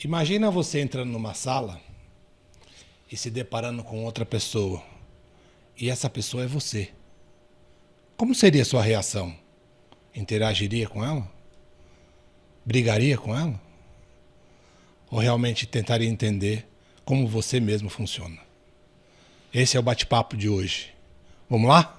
Imagina você entrando numa sala e se deparando com outra pessoa. E essa pessoa é você. Como seria a sua reação? Interagiria com ela? Brigaria com ela? Ou realmente tentaria entender como você mesmo funciona? Esse é o bate-papo de hoje. Vamos lá?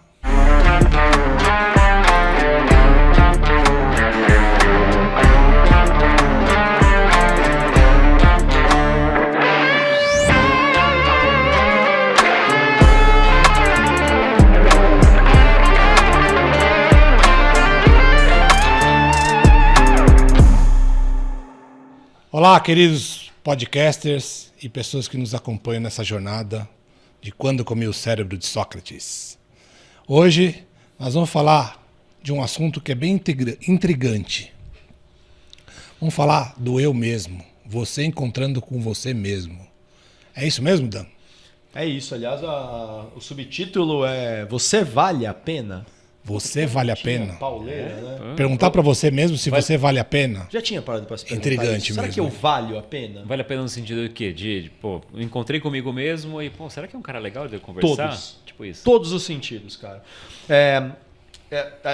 Olá, queridos podcasters e pessoas que nos acompanham nessa jornada de Quando Comi o Cérebro de Sócrates. Hoje nós vamos falar de um assunto que é bem intrigante. Vamos falar do eu mesmo, você encontrando com você mesmo. É isso mesmo, Dan? É isso, aliás, o subtítulo é Você Vale a Pena? Você vale a pena? Pauleira, né? Perguntar pra você mesmo se você vale a pena? Já tinha parado pra se perguntar Intrigante isso. Será mesmo. que eu valho a pena? Vale a pena no sentido de quê? Pô, eu encontrei comigo mesmo e, pô, será que é um cara legal de eu conversar? Todos. Tipo isso. Todos os sentidos, cara.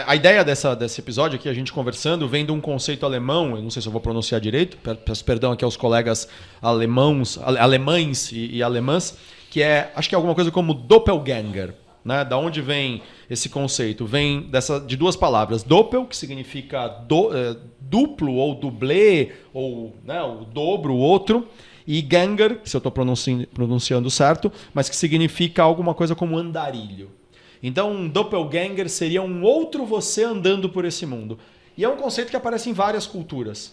A ideia desse episódio aqui, a gente conversando, vem de um conceito alemão, eu não sei se eu vou pronunciar direito, peço perdão aqui aos colegas alemães e alemãs, que acho que é alguma coisa como Doppelganger. Né? Da onde vem esse conceito? Vem de duas palavras. Doppel, que significa duplo ou dublê, ou né, o dobro, o outro. E Ganger, se eu estou pronunciando certo, mas que significa alguma coisa como andarilho. Então, um Doppelganger seria um outro você andando por esse mundo. E é um conceito que aparece em várias culturas.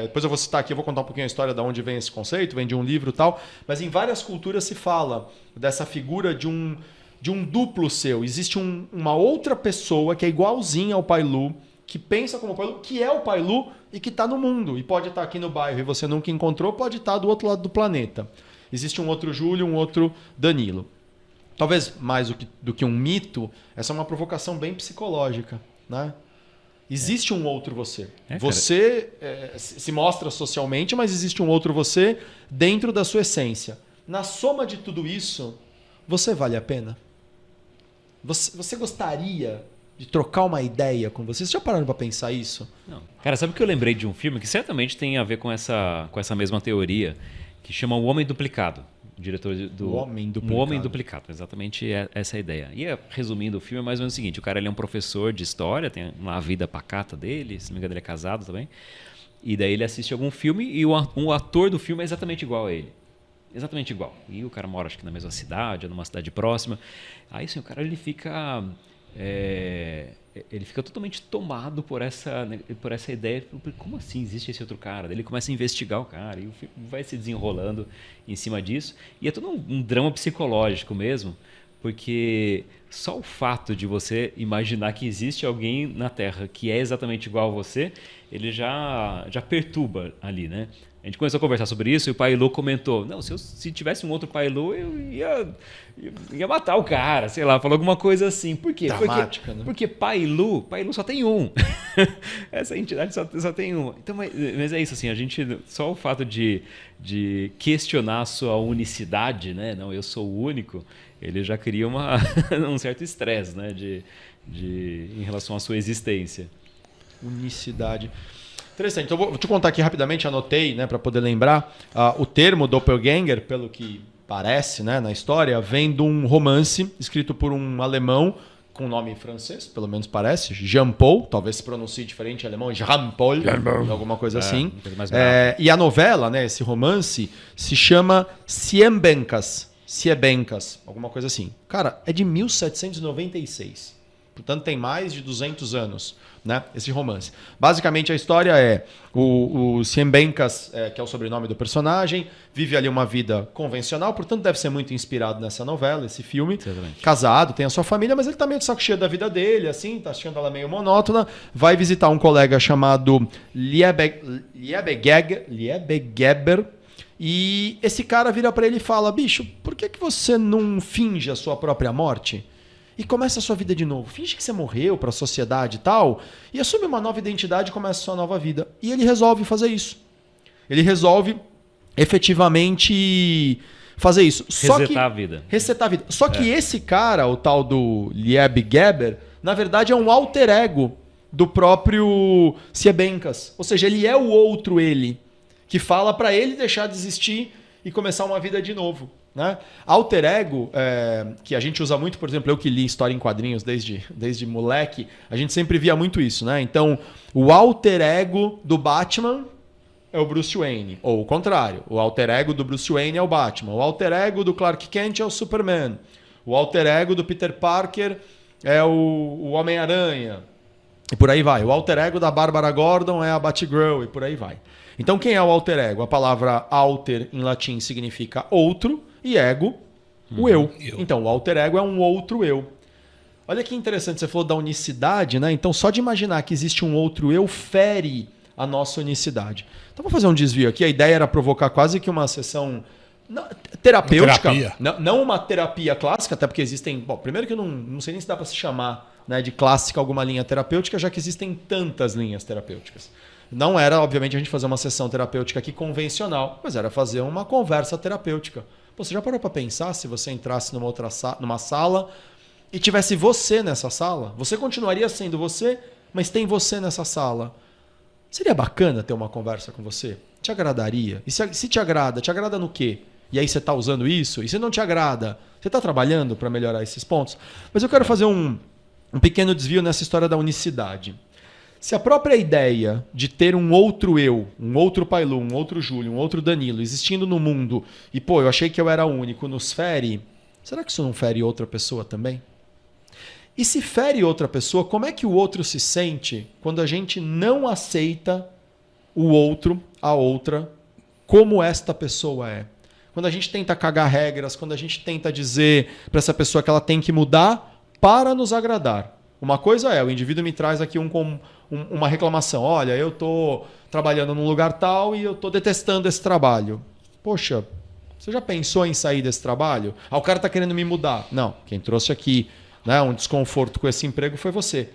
Depois eu vou citar aqui, eu vou contar um pouquinho a história de onde vem esse conceito, vem de um livro e tal. Mas em várias culturas se fala dessa figura de um duplo seu. Existe uma outra pessoa que é igualzinha ao Pai Lu, que pensa como o Pai Lu, que é o Pai Lu e que está no mundo. E pode estar aqui no bairro e você nunca encontrou, pode estar do outro lado do planeta. Existe um outro Júlio, um outro Danilo. Talvez mais do que um mito, essa é uma provocação bem psicológica. Né? Existe um outro você. Você se mostra socialmente, mas existe um outro você dentro da sua essência. Na soma de tudo isso, você vale a pena? Você gostaria de trocar uma ideia com você? Vocês já pararam para pensar isso? Não. Cara, sabe o que eu lembrei de um filme que certamente tem a ver com essa mesma teoria, que chama O Homem Duplicado. O diretor do O Homem Duplicado. O Homem Duplicado, exatamente essa é a ideia. E resumindo o filme, é mais ou menos o seguinte: o cara ele é um professor de história, tem uma vida pacata dele, se não me engano ele é casado também, e daí ele assiste algum filme e o ator do filme é exatamente igual a ele. Exatamente igual. E o cara mora, acho que na mesma cidade, ou numa cidade próxima. Aí sim, o cara ele fica totalmente tomado por essa ideia. Como assim existe esse outro cara? Ele começa a investigar o cara e o filme vai se desenrolando em cima disso. E é todo um drama psicológico mesmo, porque só o fato de você imaginar que existe alguém na Terra que é exatamente igual a você, ele já perturba ali, né? A gente começou a conversar sobre isso e o Pai Lu comentou: não, se tivesse um outro Pai Lu, eu ia matar o cara, sei lá, falou alguma coisa assim. Por quê? Dramática, né? Porque Pai Lu só tem um. Essa entidade só tem um. Então, mas é isso, assim, a gente, só o fato de questionar a sua unicidade, né? Não, eu sou o único, ele já cria um certo estresse, né? Em relação à sua existência. Unicidade. Interessante. Então, vou te contar aqui rapidamente, anotei, né, para poder lembrar. O termo Doppelganger, pelo que parece, né, na história, vem de um romance escrito por um alemão com nome em francês, pelo menos parece, Jean Paul, talvez se pronuncie diferente em alemão, Jean Paul, alguma coisa assim. E a novela, né, esse romance, se chama Siebenkas, alguma coisa assim. Cara, é de 1796. Portanto, tem mais de 200 anos, né, esse romance. Basicamente, a história é o Siebenkas, que é o sobrenome do personagem, vive ali uma vida convencional, portanto, deve ser muito inspirado nessa novela, esse filme. Exatamente. Casado, tem a sua família, mas ele tá meio de saco cheio da vida dele, assim, tá achando ela meio monótona. Vai visitar um colega chamado Liebegeber, e esse cara vira para ele e fala: bicho, por que você não finge a sua própria morte? E começa a sua vida de novo. Finge que você morreu para a sociedade e tal, e assume uma nova identidade e começa a sua nova vida. E ele resolve fazer isso. Ele resolve efetivamente fazer isso. Resetar a vida. Resetar a vida. Só que esse cara, o tal do Lieb Geber, na verdade é um alter ego do próprio Siebenkas. Ou seja, ele é o outro ele, que fala para ele deixar de existir e começar uma vida de novo. Né? Alter ego, que a gente usa muito, por exemplo, eu que li história em quadrinhos desde moleque, a gente sempre via muito isso. Né? Então, o alter ego do Batman é o Bruce Wayne. Ou o contrário, o alter ego do Bruce Wayne é o Batman. O alter ego do Clark Kent é o Superman. O alter ego do Peter Parker é o Homem-Aranha. E por aí vai. O alter ego da Bárbara Gordon é a Batgirl e por aí vai. Então quem é o alter ego? A palavra alter em latim significa outro e ego, o eu. Então o alter ego é um outro eu. Olha que interessante, você falou da unicidade, né? Então só de imaginar que existe um outro eu fere a nossa unicidade. Então vou fazer um desvio aqui. A ideia era provocar quase que uma sessão terapêutica. Não uma terapia clássica, até porque existem... Bom, primeiro que eu não sei nem se dá para se chamar, né, de clássica alguma linha terapêutica, já que existem tantas linhas terapêuticas. Não era, obviamente, a gente fazer uma sessão terapêutica aqui convencional, mas era fazer uma conversa terapêutica. Pô, você já parou para pensar se você entrasse numa sala e tivesse você nessa sala? Você continuaria sendo você, mas tem você nessa sala. Seria bacana ter uma conversa com você? Te agradaria? E se te agrada no quê? E aí você está usando isso? E se não te agrada, você está trabalhando para melhorar esses pontos? Mas eu quero fazer um pequeno desvio nessa história da unicidade. Se a própria ideia de ter um outro eu, um outro Pailu, um outro Júlio, um outro Danilo existindo no mundo e, pô, eu achei que eu era único, nos fere, será que isso não fere outra pessoa também? E se fere outra pessoa, como é que o outro se sente quando a gente não aceita o outro, a outra, como esta pessoa é? Quando a gente tenta cagar regras, quando a gente tenta dizer para essa pessoa que ela tem que mudar para nos agradar. Uma coisa é, o indivíduo me traz aqui uma reclamação. Olha, eu estou trabalhando num lugar tal e eu estou detestando esse trabalho. Poxa, você já pensou em sair desse trabalho? O cara está querendo me mudar. Não, quem trouxe aqui, né, um desconforto com esse emprego foi você.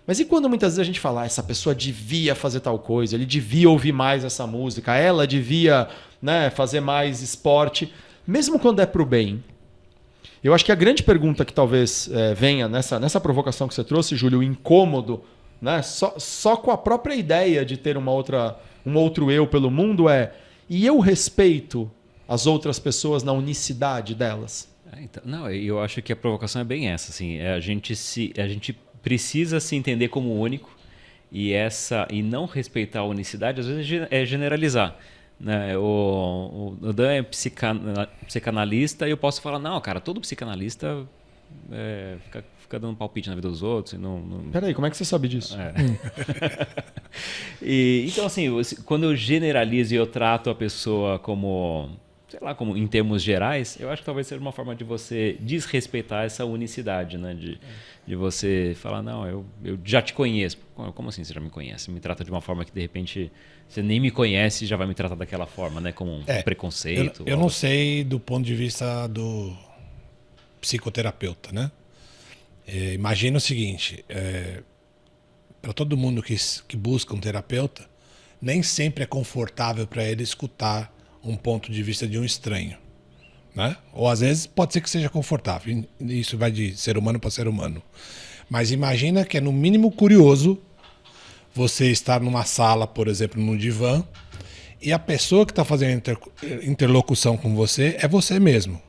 Mas e quando muitas vezes a gente fala, essa pessoa devia fazer tal coisa, ele devia ouvir mais essa música, ela devia, né, fazer mais esporte, mesmo quando é para o bem. Eu acho que a grande pergunta que talvez venha nessa provocação que você trouxe, Júlio, o incômodo, né, só com a própria ideia de ter um outro eu pelo mundo e eu respeito as outras pessoas na unicidade delas? Então, não, eu acho que a provocação é bem essa. Assim, a gente precisa se entender como único e não respeitar a unicidade, às vezes, é generalizar. Né? O Dan é psicanalista e eu posso falar, não, cara, todo psicanalista fica dando palpite na vida dos outros. Peraí, como é que você sabe disso? Então, assim, quando eu generalizo e eu trato a pessoa como, sei lá, como em termos gerais, eu acho que talvez seja uma forma de você desrespeitar essa unicidade, né? De você falar, não, eu já te conheço. Como assim você já me conhece? Me trata de uma forma que, de repente, você nem me conhece e já vai me tratar daquela forma, né? Como um preconceito. Eu não sei do ponto de vista do psicoterapeuta, né? Imagina o seguinte, para todo mundo que busca um terapeuta, nem sempre é confortável para ele escutar um ponto de vista de um estranho, né? Ou às vezes pode ser que seja confortável, isso vai de ser humano para ser humano. Mas imagina que é no mínimo curioso você estar numa sala, por exemplo, num divã, e a pessoa que está fazendo interlocução com você é você mesmo.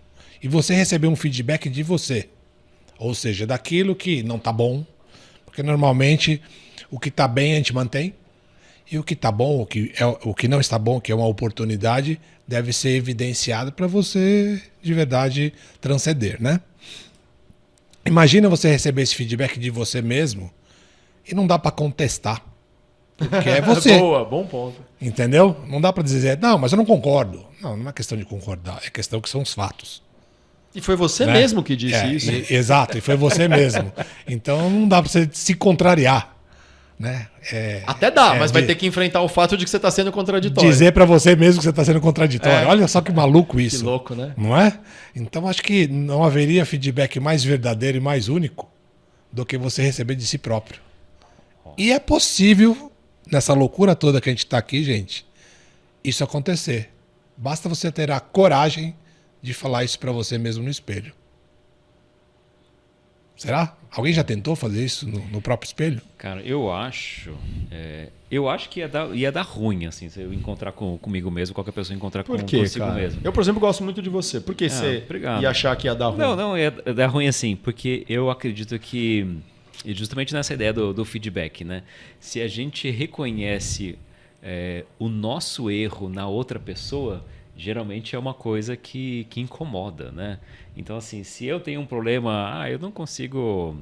E você receber um feedback de você. Ou seja, daquilo que não está bom, porque normalmente o que está bem a gente mantém, e o que está bom, o que não está bom, que é uma oportunidade, deve ser evidenciado para você de verdade transcender, né? Imagina você receber esse feedback de você mesmo e não dá para contestar. Porque é você. Boa, bom ponto. Entendeu? Não dá para dizer, não, mas eu não concordo. Não é questão de concordar, é questão que são os fatos. E foi você mesmo que disse isso. Exato, e foi você mesmo. Então não dá para você se contrariar. Né? Até dá, mas vai ter que enfrentar o fato de que você está sendo contraditório. Dizer para você mesmo que você está sendo contraditório. Olha só que maluco isso. Que louco, né? Não é? Então acho que não haveria feedback mais verdadeiro e mais único do que você receber de si próprio. E é possível, nessa loucura toda que a gente está aqui, gente, isso acontecer. Basta você ter a coragem de falar isso para você mesmo no espelho. Será? Alguém já tentou fazer isso no próprio espelho? Cara, eu acho que ia dar ruim, assim, se eu encontrar comigo mesmo, qualquer pessoa encontrar Por quê, consigo cara? mesmo. Eu, por exemplo, gosto muito de você. Por que você obrigado. ia achar que ia dar ruim? Não, ia dar ruim assim, porque eu acredito que, e justamente nessa ideia do feedback, né? Se a gente reconhece o nosso erro na outra pessoa, geralmente é uma coisa que incomoda, né? Então, assim, se eu tenho um problema, eu não consigo,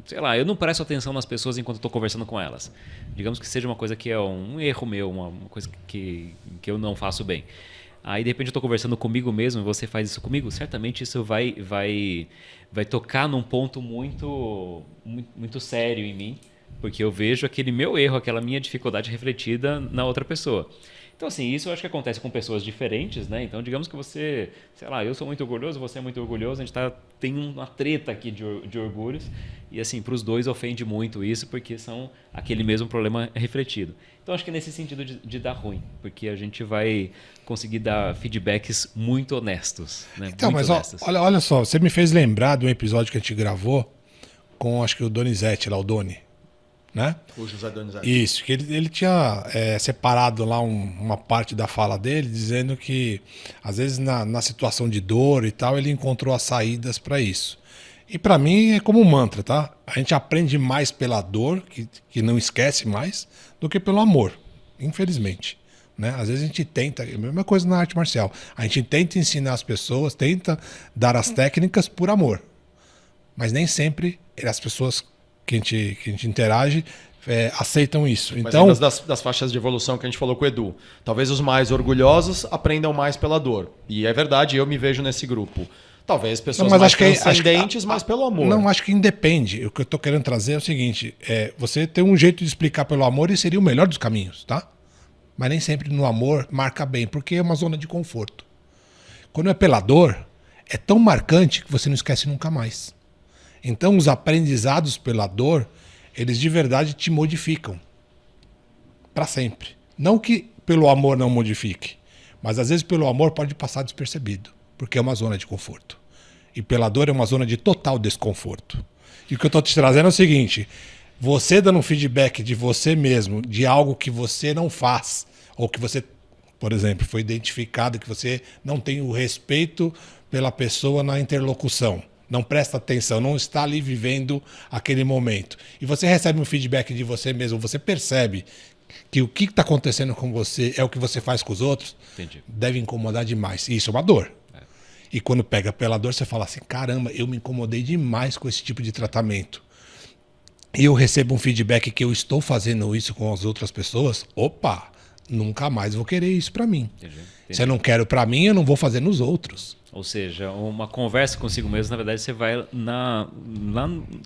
sei lá, eu não presto atenção nas pessoas enquanto estou conversando com elas. Digamos que seja uma coisa que é um erro meu, uma coisa que eu não faço bem. Aí, de repente, eu estou conversando comigo mesmo e você faz isso comigo, certamente isso vai tocar num ponto muito, muito, muito sério em mim, porque eu vejo aquele meu erro, aquela minha dificuldade refletida na outra pessoa. Então, assim, isso eu acho que acontece com pessoas diferentes, né? Então, digamos que você, sei lá, eu sou muito orgulhoso, você é muito orgulhoso, a gente tem uma treta aqui de orgulhos e, assim, para os dois ofende muito isso porque são aquele mesmo problema refletido. Então, acho que é nesse sentido de dar ruim, porque a gente vai conseguir dar feedbacks muito honestos, né? Então, muito mas honestos. olha só, você me fez lembrar de um episódio que a gente gravou com, acho que o Donizete lá, o Doni, né? O José Donizete. Isso, que ele tinha separado lá uma parte da fala dele, dizendo que às vezes na situação de dor e tal, ele encontrou as saídas para isso. E para mim é como um mantra, tá? A gente aprende mais pela dor, que não esquece mais, do que pelo amor, infelizmente. Né? Às vezes a gente tenta, é a mesma coisa na arte marcial, a gente tenta ensinar as pessoas, tenta dar as técnicas por amor, mas nem sempre as pessoas que a gente interage aceitam isso. Mas então, das faixas de evolução que a gente falou com o Edu, talvez os mais orgulhosos aprendam mais pela dor. E é verdade, eu me vejo nesse grupo. Talvez pessoas mais transcendentes, mas pelo amor. Não, acho que independe. O que eu estou querendo trazer é o seguinte, você tem um jeito de explicar pelo amor e seria o melhor dos caminhos, tá? Mas nem sempre no amor marca bem, porque é uma zona de conforto. Quando é pela dor, é tão marcante que você não esquece nunca mais. Então, os aprendizados pela dor, eles de verdade te modificam para sempre. Não que pelo amor não modifique, mas às vezes pelo amor pode passar despercebido, porque é uma zona de conforto. E pela dor é uma zona de total desconforto. E o que eu estou te trazendo é o seguinte, você dando um feedback de você mesmo, de algo que você não faz, ou que você, por exemplo, foi identificado que você não tem o respeito pela pessoa na interlocução, não presta atenção, não está ali vivendo aquele momento. E você recebe um feedback de você mesmo, você percebe que o que está acontecendo com você é o que você faz com os outros, Entendi. Deve incomodar demais. E isso é uma dor. E quando pega pela dor, você fala assim, caramba, eu me incomodei demais com esse tipo de tratamento. E eu recebo um feedback que eu estou fazendo isso com as outras pessoas, opa, nunca mais vou querer isso para mim. Entendi. Se eu não quero para mim, eu não vou fazer nos outros. Ou seja, uma conversa consigo mesmo, na verdade, você vai lá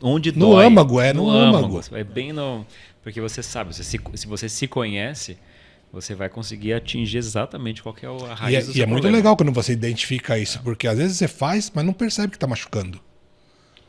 onde No dói. âmago, no âmago. Você vai bem no... Porque você sabe, se você se conhece, você vai conseguir atingir exatamente qual que é a raiz do seu E é muito problema. legal quando você identifica isso, porque às vezes você faz, mas não percebe que está machucando.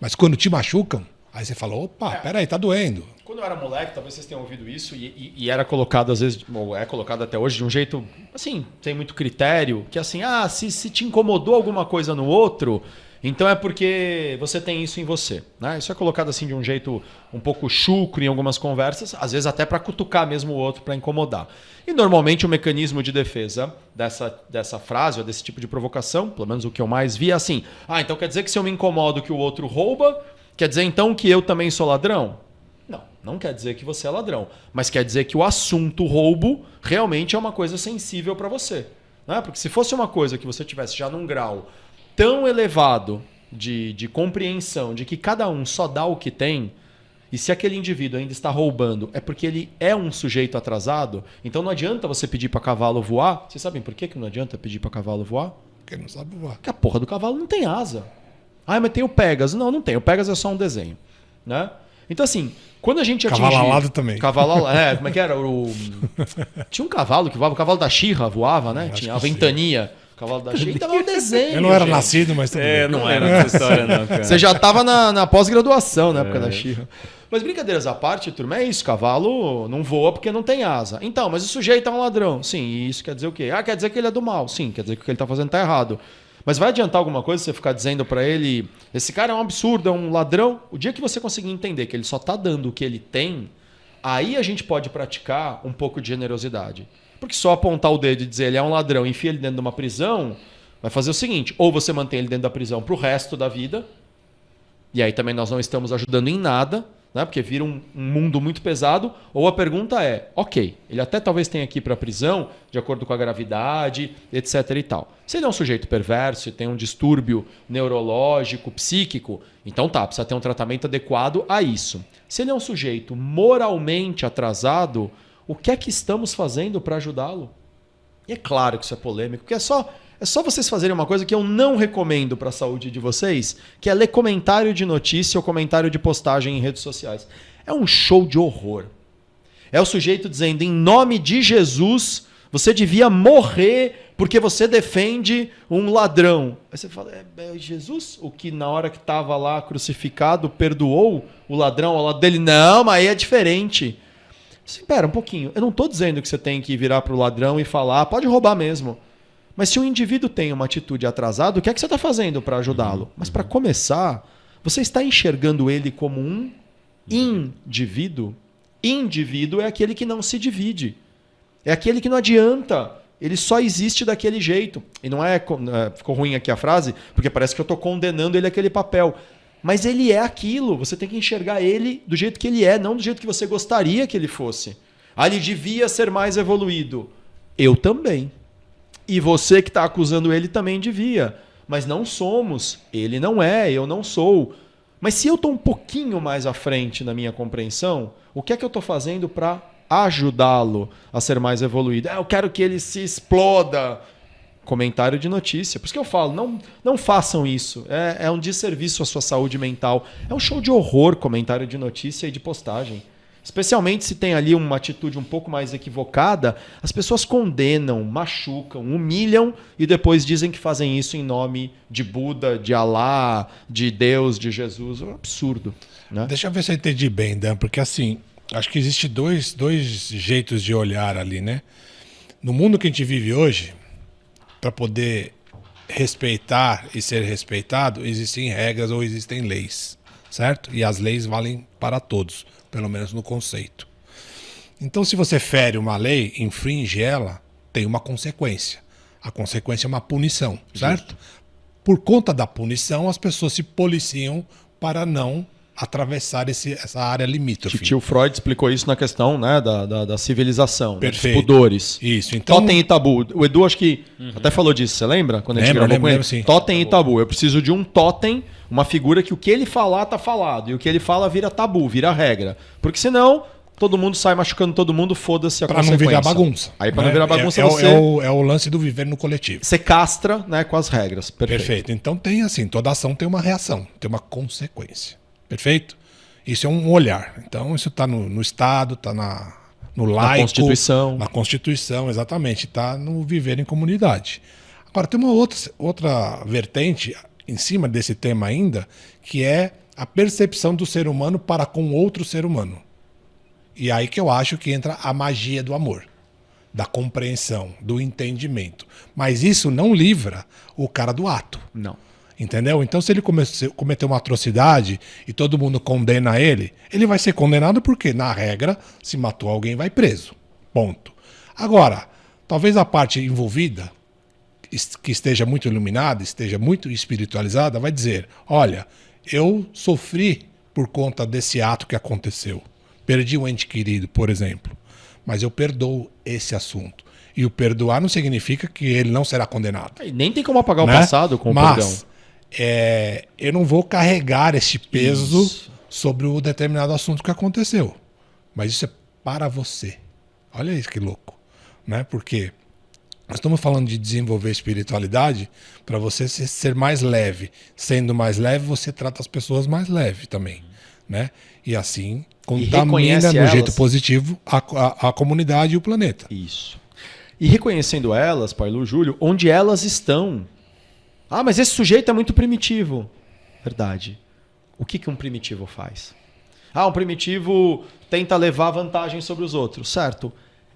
Mas quando te machucam, aí você fala, opa, peraí, tá doendo. Quando eu era moleque, talvez vocês tenham ouvido isso, e era colocado às vezes, ou é colocado até hoje, de um jeito, assim, tem muito critério, que assim, se te incomodou alguma coisa no outro, então é porque você tem isso em você. Né? Isso é colocado assim de um jeito um pouco chucro em algumas conversas, às vezes até para cutucar mesmo o outro, para incomodar. E normalmente o mecanismo de defesa dessa frase ou desse tipo de provocação, pelo menos o que eu mais vi, é assim, então quer dizer que se eu me incomodo que o outro rouba, quer dizer então que eu também sou ladrão? Não quer dizer que você é ladrão, mas quer dizer que o assunto roubo realmente é uma coisa sensível para você. Né? Porque se fosse uma coisa que você tivesse já num grau tão elevado de compreensão de que cada um só dá o que tem, e se aquele indivíduo ainda está roubando é porque ele é um sujeito atrasado, então não adianta você pedir para cavalo voar. Vocês sabem por que não adianta pedir para cavalo voar? Porque não sabe voar. Porque a porra do cavalo não tem asa. Mas tem o Pegasus. Não tem. O Pegasus é só um desenho. Né? Então assim, quando a gente atingir... Cavalo alado também. Cavalo como é que era? Tinha um cavalo que voava, o cavalo da She-Ra voava, né? Tinha a ventania. O cavalo da Sheila tava um desenho. Eu não era gente. nascido, mas tudo bem. Não era essa história, não, cara. Você já estava na pós-graduação na época da She-Ra. Mas brincadeiras à parte, turma, é isso. Cavalo não voa porque não tem asa. Então, mas o sujeito é um ladrão. Sim, e isso quer dizer o quê? Quer dizer que ele é do mal. Sim, quer dizer que o que ele está fazendo está errado. Mas vai adiantar alguma coisa você ficar dizendo para ele, esse cara é um absurdo, é um ladrão? O dia que você conseguir entender que ele só está dando o que ele tem, aí a gente pode praticar um pouco de generosidade. Porque só apontar o dedo e dizer ele é um ladrão e enfia ele dentro de uma prisão, vai fazer o seguinte, ou você mantém ele dentro da prisão para o resto da vida, e aí também nós não estamos ajudando em nada, né? Porque vira um mundo muito pesado, ou a pergunta é, ok, ele até talvez tenha que ir para a prisão, de acordo com a gravidade, etc. e tal. Se ele é um sujeito perverso e tem um distúrbio neurológico, psíquico, então tá, precisa ter um tratamento adequado a isso. Se ele é um sujeito moralmente atrasado, o que é que estamos fazendo para ajudá-lo? E é claro que isso é polêmico, porque é só vocês fazerem uma coisa que eu não recomendo para a saúde de vocês, que é ler comentário de notícia ou comentário de postagem em redes sociais. É um show de horror. É o sujeito dizendo, em nome de Jesus, você devia morrer porque você defende um ladrão. Aí você fala, é Jesus? O que na hora que estava lá crucificado perdoou o ladrão ao lado dele? Não, mas aí é diferente. Espera um pouquinho. Eu não estou dizendo que você tem que virar para o ladrão e falar, pode roubar mesmo. Mas se o indivíduo tem uma atitude atrasada, o que é que você está fazendo para ajudá-lo? Mas para começar, você está enxergando ele como um indivíduo? Indivíduo é aquele que não se divide. É aquele que não adianta. Ele só existe daquele jeito. E não é... Ficou ruim aqui a frase, porque parece que eu estou condenando ele àquele papel. Mas ele é aquilo. Você tem que enxergar ele do jeito que ele é, não do jeito que você gostaria que ele fosse. Ele devia ser mais evoluído. Eu também. E você que está acusando ele também devia. Mas não somos. Ele não é, eu não sou. Mas se eu estou um pouquinho mais à frente na minha compreensão, o que é que eu estou fazendo para ajudá-lo a ser mais evoluído? Eu quero que ele se exploda. Comentário de notícia. Por isso que eu falo, não façam isso. É um desserviço à sua saúde mental. É um show de horror comentário de notícia e de postagem. Especialmente se tem ali uma atitude um pouco mais equivocada, as pessoas condenam, machucam, humilham e depois dizem que fazem isso em nome de Buda, de Alá, de Deus, de Jesus. É um absurdo. Né? Deixa eu ver se eu entendi bem, Dan, porque assim, acho que existe dois jeitos de olhar ali, né? No mundo que a gente vive hoje, para poder respeitar e ser respeitado, existem regras ou existem leis, certo? E as leis valem para todos, pelo menos no conceito. Então, se você fere uma lei, infringe ela, tem uma consequência. A consequência é uma punição, certo? Por conta da punição, as pessoas se policiam para não atravessar essa área limítrofe. Tio Freud explicou isso na questão, né, da civilização, né, dos Perfeito. pudores. Isso. Então, Totem e tabu. O Edu acho que até falou disso, você lembra? Quando a gente gravou com ele? Sim. Totem e tabu. Eu preciso de um totem, uma figura que o que ele falar tá falado. E o que ele fala vira tabu, vira regra. Porque senão, todo mundo sai machucando todo mundo, foda-se a consequência. Para não virar bagunça. Aí para não virar bagunça é o lance do viver no coletivo. Você castra, né, com as regras. Perfeito. Então tem assim, toda ação tem uma reação, tem uma consequência. Perfeito? Isso é um olhar. Então, isso está no Estado, está no laico. Na Constituição. Na Constituição, exatamente. Está no viver em comunidade. Agora, tem uma outra vertente em cima desse tema ainda, que é a percepção do ser humano para com outro ser humano. E aí que eu acho que entra a magia do amor, da compreensão, do entendimento. Mas isso não livra o cara do ato. Não. Entendeu? Então, se ele cometer uma atrocidade e todo mundo condena ele vai ser condenado porque, na regra, se matou alguém, vai preso. Ponto. Agora, talvez a parte envolvida, que esteja muito iluminada, esteja muito espiritualizada, vai dizer, olha, eu sofri por conta desse ato que aconteceu. Perdi um ente querido, por exemplo. Mas eu perdoo esse assunto. E o perdoar não significa que ele não será condenado. E nem tem como apagar o passado com o perdão. Eu não vou carregar esse peso sobre o determinado assunto que aconteceu. Mas isso é para você. Olha isso que louco. Né? Porque nós estamos falando de desenvolver espiritualidade para você ser mais leve. Sendo mais leve, você trata as pessoas mais leve também. Né? E assim, contamina no jeito positivo a comunidade e o planeta. Isso. E reconhecendo elas, Pailu, Júlio, onde elas estão. Ah, mas esse sujeito é muito primitivo. Verdade. O que um primitivo faz? Ah, um primitivo tenta levar vantagem sobre os outros. Certo.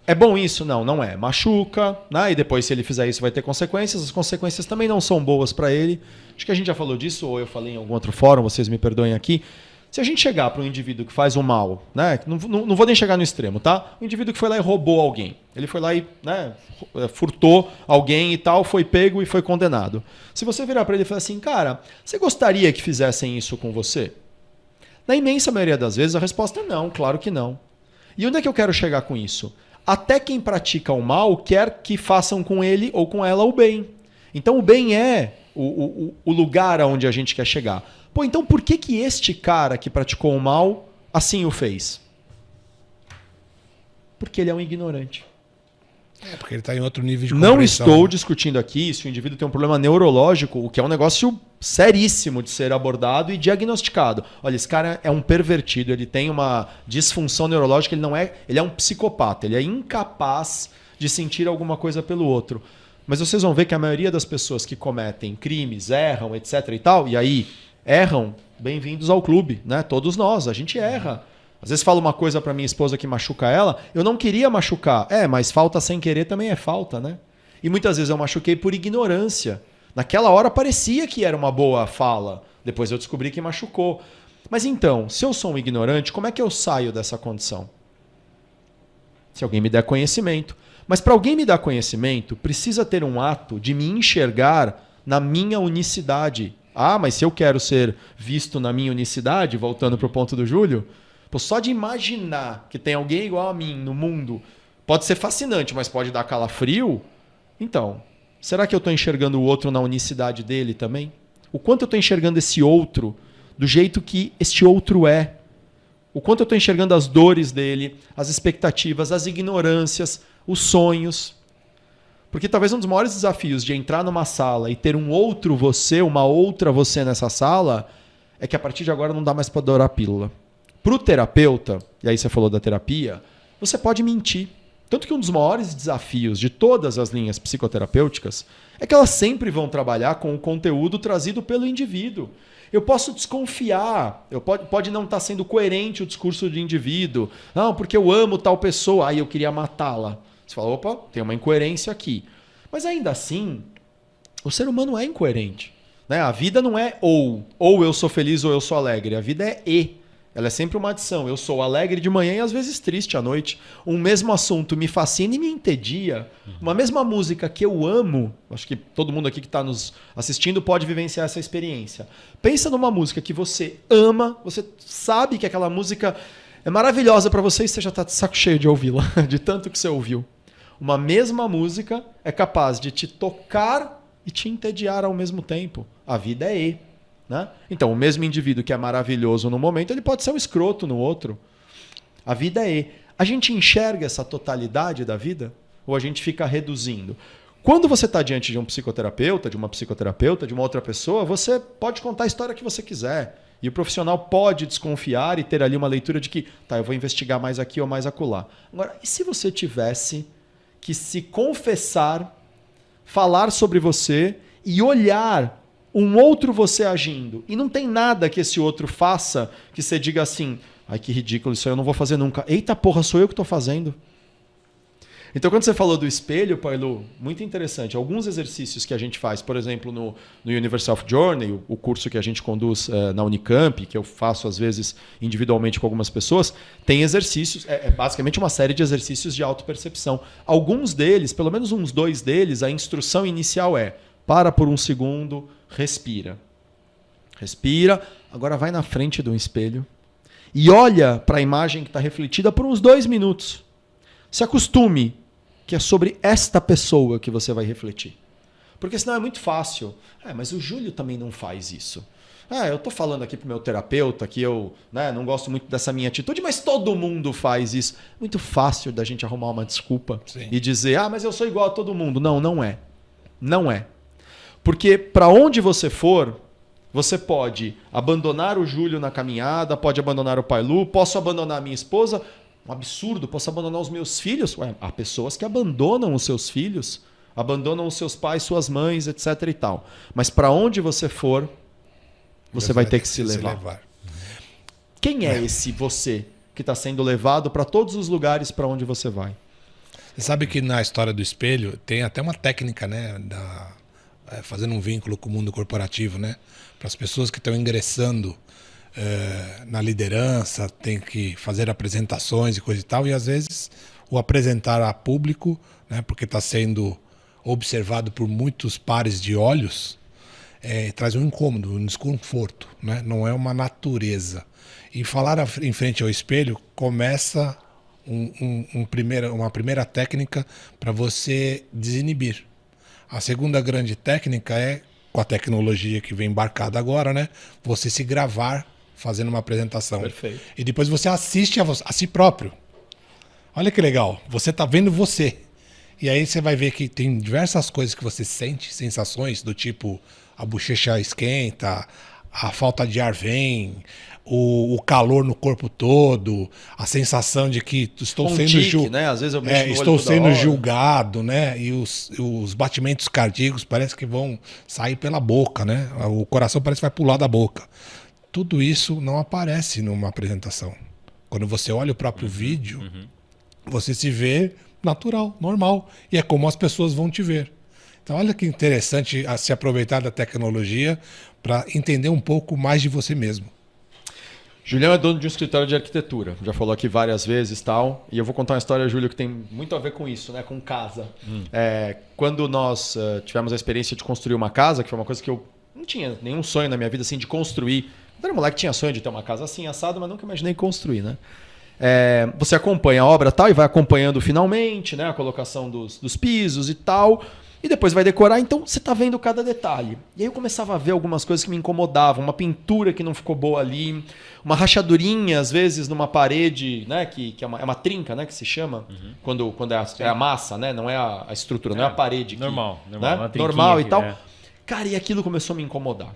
É bom isso? Não, não é. Machuca, né? E depois, se ele fizer isso, vai ter consequências. As consequências também não são boas para ele. Acho que a gente já falou disso, ou eu falei em algum outro fórum, vocês me perdoem aqui. Se a gente chegar para um indivíduo que faz o mal, né? Não vou nem chegar no extremo, tá? Um indivíduo que foi lá e roubou alguém. Ele foi lá e, né, furtou alguém e tal, foi pego e foi condenado. Se você virar para ele e falar assim, cara, você gostaria que fizessem isso com você? Na imensa maioria das vezes a resposta é não, claro que não. E onde é que eu quero chegar com isso? Até quem pratica o mal quer que façam com ele ou com ela o bem. Então o bem é o lugar aonde a gente quer chegar. Pô, então por que este cara que praticou o mal assim o fez? Porque ele é um ignorante. Porque ele está em outro nível de Não compreensão. estou discutindo aqui se o indivíduo tem um problema neurológico, o que é um negócio seríssimo de ser abordado e diagnosticado. Olha, esse cara é um pervertido, ele tem uma disfunção neurológica, ele é um psicopata, ele é incapaz de sentir alguma coisa pelo outro. Mas vocês vão ver que a maioria das pessoas que cometem crimes, erram, etc. e tal, e aí erram, bem-vindos ao clube, né? Todos nós, a gente erra. Às vezes falo uma coisa para minha esposa que machuca ela, eu não queria machucar. Mas falta sem querer também é falta, né? E muitas vezes eu machuquei por ignorância. Naquela hora parecia que era uma boa fala, depois eu descobri que machucou. Mas então, se eu sou um ignorante, como é que eu saio dessa condição? Se alguém me der conhecimento. Mas para alguém me dar conhecimento, precisa ter um ato de me enxergar na minha unicidade. Ah, mas se eu quero ser visto na minha unicidade, voltando para o ponto do Júlio, pô, só de imaginar que tem alguém igual a mim no mundo pode ser fascinante, mas pode dar calafrio. Então, será que eu estou enxergando o outro na unicidade dele também? O quanto eu estou enxergando esse outro do jeito que este outro é? O quanto eu estou enxergando as dores dele, as expectativas, as ignorâncias, os sonhos? Porque talvez um dos maiores desafios de entrar numa sala e ter um outro você, uma outra você nessa sala, é que a partir de agora não dá mais para adorar a pílula. Para o terapeuta, e aí você falou da terapia, você pode mentir. Tanto que um dos maiores desafios de todas as linhas psicoterapêuticas é que elas sempre vão trabalhar com o conteúdo trazido pelo indivíduo. Eu posso desconfiar, pode não estar sendo coerente o discurso do indivíduo. Não, porque eu amo tal pessoa, aí eu queria matá-la. Você fala, opa, tem uma incoerência aqui. Mas ainda assim, o ser humano é incoerente, né? A vida não é ou eu sou feliz ou eu sou alegre. A vida é e. Ela é sempre uma adição. Eu sou alegre de manhã e às vezes triste à noite. Um mesmo assunto me fascina e me entedia. Uma mesma música que eu amo, acho que todo mundo aqui que está nos assistindo pode vivenciar essa experiência. Pensa numa música que você ama, você sabe que aquela música é maravilhosa para você e você já está de saco cheio de ouvi-la, de tanto que você ouviu. Uma mesma música é capaz de te tocar e te entediar ao mesmo tempo. A vida é E. Né? Então, o mesmo indivíduo que é maravilhoso no momento, ele pode ser um escroto no outro. A vida é E. A gente enxerga essa totalidade da vida ou a gente fica reduzindo? Quando você está diante de um psicoterapeuta, de uma psicoterapeuta, de uma outra pessoa, você pode contar a história que você quiser. E o profissional pode desconfiar e ter ali uma leitura de que, tá, eu vou investigar mais aqui ou mais acolá. Agora, e se você tivesse que se confessar, falar sobre você e olhar um outro você agindo, e não tem nada que esse outro faça que você diga assim, ai que ridículo, isso aí eu não vou fazer nunca. Eita porra, sou eu que estou fazendo. Então quando você falou do espelho, Pailu, muito interessante. Alguns exercícios que a gente faz, por exemplo, no Universal Journey, o curso que a gente conduz na Unicamp, que eu faço às vezes individualmente com algumas pessoas, tem exercícios, é basicamente uma série de exercícios de autopercepção. Alguns deles, pelo menos uns 2 deles, a instrução inicial é: para por um segundo, respira. Respira, agora vai na frente de um espelho e olha para a imagem que está refletida por uns 2 minutos. Se acostume que é sobre esta pessoa que você vai refletir. Porque senão é muito fácil. Mas o Júlio também não faz isso. Eu estou falando aqui para o meu terapeuta que eu não gosto muito dessa minha atitude, mas todo mundo faz isso. Muito fácil da gente arrumar uma desculpa. Sim. E dizer, mas eu sou igual a todo mundo. Não, não é. Não é. Porque para onde você for, você pode abandonar o Júlio na caminhada, pode abandonar o Pailu, posso abandonar a minha esposa, um absurdo, posso abandonar os meus filhos? Ué, há pessoas que abandonam os seus filhos, abandonam os seus pais, suas mães, etc. e tal. Mas para onde você for, você vai ter que se levar. Quem é esse você que está sendo levado para todos os lugares para onde você vai? Você sabe que na história do espelho tem até uma técnica, né, fazendo um vínculo com o mundo corporativo, né, para as pessoas que estão ingressando na liderança, tem que fazer apresentações e coisa e tal, e às vezes o apresentar a público, né, porque está sendo observado por muitos pares de olhos, traz um incômodo, um desconforto, né, não é uma natureza. E falar em frente ao espelho começa uma primeira técnica para você desinibir. A segunda grande técnica é, com a tecnologia que vem embarcada agora, né, você se gravar fazendo uma apresentação. Perfeito. E depois você assiste a si próprio. Olha que legal, você está vendo você. E aí você vai ver que tem diversas coisas que você sente, sensações do tipo a bochecha esquenta, a falta de ar vem, o calor no corpo todo, a sensação de que estou sendo julgado, né? Às vezes eu mexo no olho estou toda sendo hora. julgado, né? E os batimentos cardíacos parece que vão sair pela boca, né? O coração parece que vai pular da boca. Tudo isso não aparece numa apresentação. Quando você olha o próprio vídeo, você se vê natural, normal. E é como as pessoas vão te ver. Então olha que interessante se aproveitar da tecnologia para entender um pouco mais de você mesmo. Julião é dono de um escritório de arquitetura. Já falou aqui várias vezes, tal. E eu vou contar uma história, Júlio, que tem muito a ver com isso, né? Com casa. Quando nós tivemos a experiência de construir uma casa, que foi uma coisa que eu não tinha nenhum sonho na minha vida assim de construir. Quando era moleque tinha sonho de ter uma casa assim, assada, mas nunca imaginei construir, né? Você acompanha a obra tal e vai acompanhando finalmente, né? A colocação dos pisos e tal. E depois vai decorar, então você está vendo cada detalhe. E aí eu começava a ver algumas coisas que me incomodavam, uma pintura que não ficou boa ali, uma rachadurinha, às vezes, numa parede, né, que é uma trinca, né, que se chama, quando é a massa, né, não é a estrutura, não é a parede. Normal, né? Normal e tal. Cara, e aquilo começou a me incomodar.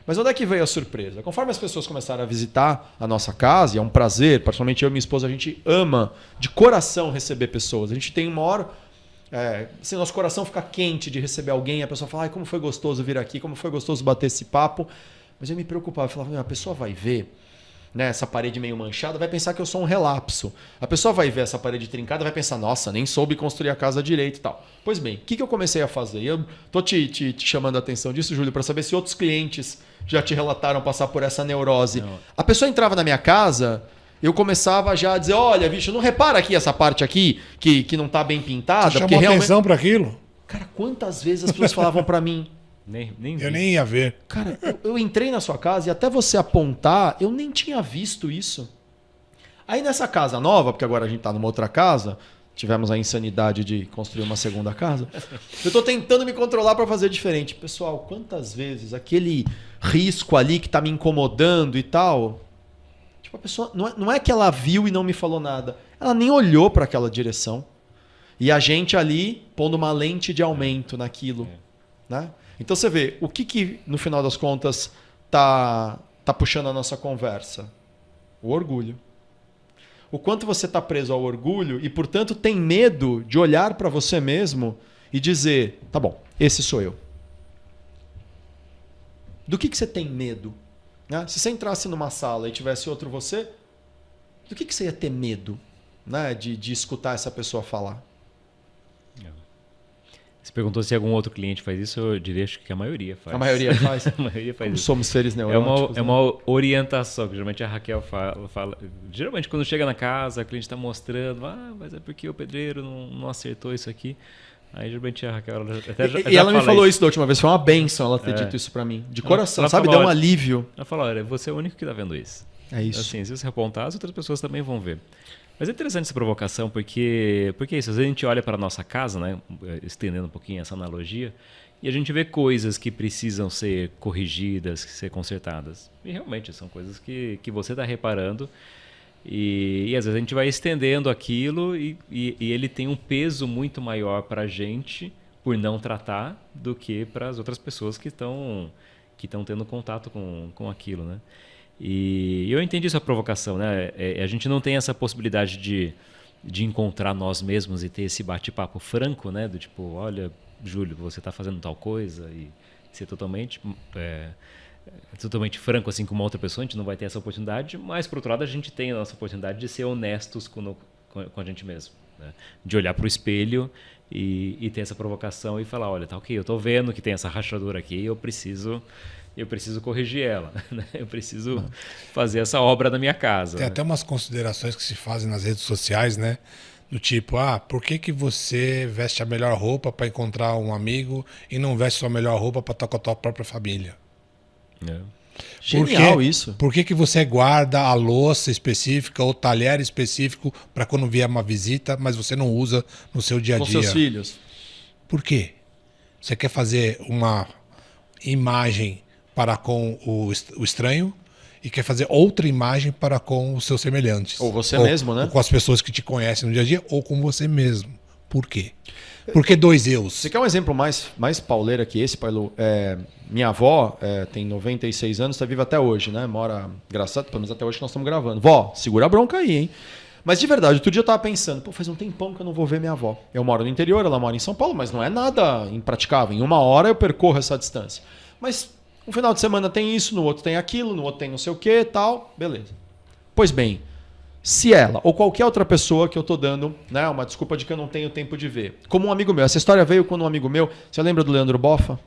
Mas onde é que veio a surpresa? Conforme as pessoas começaram a visitar a nossa casa, e é um prazer, particularmente eu e minha esposa, a gente ama de coração receber pessoas. A gente tem uma hora... assim, nosso coração fica quente de receber alguém, a pessoa fala, como foi gostoso vir aqui, como foi gostoso bater esse papo. Mas eu me preocupava, eu falava, a pessoa vai ver, né, essa parede meio manchada, vai pensar que eu sou um relapso. A pessoa vai ver essa parede trincada, vai pensar, nossa, nem soube construir a casa direito e tal. Pois bem, o que eu comecei a fazer? Eu tô te chamando a atenção disso, Júlio, para saber se outros clientes já te relataram passar por essa neurose. Não. A pessoa entrava na minha casa... Eu começava já a dizer, olha, bicho, não repara aqui essa parte aqui que não está bem pintada? Você chamou atenção para aquilo? Cara, quantas vezes as pessoas falavam para mim? Eu nem ia ver. Cara, eu entrei na sua casa e até você apontar, eu nem tinha visto isso. Aí nessa casa nova, porque agora a gente está numa outra casa, tivemos a insanidade de construir uma segunda casa, eu estou tentando me controlar para fazer diferente. Pessoal, quantas vezes aquele risco ali que está me incomodando e tal... A pessoa não é que ela viu e não me falou nada. Ela nem olhou para aquela direção. E a gente ali pondo uma lente de aumento naquilo. Né? Então você vê, o que no final das contas tá puxando a nossa conversa? O orgulho. O quanto você está preso ao orgulho e, portanto, tem medo de olhar para você mesmo e dizer, tá bom, esse sou eu. Do que você tem medo? Né? Se você entrasse numa sala e tivesse outro você, do que você ia ter medo, né? de escutar essa pessoa falar? Você perguntou se algum outro cliente faz isso, eu diria acho que a maioria faz. A maioria faz? A maioria faz isso. Somos seres neuróticos. É uma orientação, que geralmente a Raquel fala. Geralmente quando chega na casa, a cliente está mostrando, mas é porque o pedreiro não acertou isso aqui. Aí geralmente a Raquel e ela me falou isso da última vez, foi uma bênção ela ter dito isso pra mim. De coração, sabe? Deu um alívio. Ela falou, olha, você é o único que tá vendo isso. É isso. Assim, se você apontar, as outras pessoas também vão ver. Mas é interessante essa provocação, porque é isso, às vezes a gente olha para a nossa casa, né, estendendo um pouquinho essa analogia, e a gente vê coisas que precisam ser corrigidas, ser consertadas. E realmente são coisas que você está reparando. E às vezes a gente vai estendendo aquilo e ele tem um peso muito maior para a gente por não tratar do que para as outras pessoas que estão tendo contato com aquilo, né? E eu entendi sua provocação, né? A gente não tem essa possibilidade de encontrar nós mesmos e ter esse bate-papo franco, né? Do tipo, olha, Júlio, você está fazendo tal coisa e ser totalmente franco assim com uma outra pessoa, a gente não vai ter essa oportunidade, mas por outro lado a gente tem a nossa oportunidade de ser honestos com a gente mesmo, né? De olhar para o espelho e ter essa provocação e falar, olha, tá ok, eu estou vendo que tem essa rachadura aqui, eu preciso corrigir ela, né? Eu preciso fazer essa obra na minha casa. Tem até umas considerações que se fazem nas redes sociais, né? Do tipo, por que você veste a melhor roupa para encontrar um amigo e não veste sua melhor roupa para estar com a tua própria família? Genial isso. Por que você guarda a louça específica ou talher específico para quando vier uma visita, mas você não usa no seu dia a dia? Com seus filhos. Por quê? Você quer fazer uma imagem para com o estranho e quer fazer outra imagem para com os seus semelhantes. Ou você mesmo, né? Ou com as pessoas que te conhecem no dia a dia, ou com você mesmo. Por quê? Por que dois eus? Você quer um exemplo mais pauleira que esse, Pailu? Minha avó tem 96 anos, está viva até hoje, né? Mora, engraçado, pelo menos até hoje que nós estamos gravando. Vó, segura a bronca aí, hein? Mas de verdade, outro dia eu estava pensando, faz um tempão que eu não vou ver minha avó. Eu moro no interior, ela mora em São Paulo, mas não é nada impraticável. Em 1 hora eu percorro essa distância. Mas um final de semana tem isso, no outro tem aquilo, no outro tem não sei o que e tal, beleza. Pois bem, se ela ou qualquer outra pessoa que eu tô dando, né, uma desculpa de que eu não tenho tempo de ver, como um amigo meu, essa história veio quando um amigo meu, você lembra do Leandro Boffa?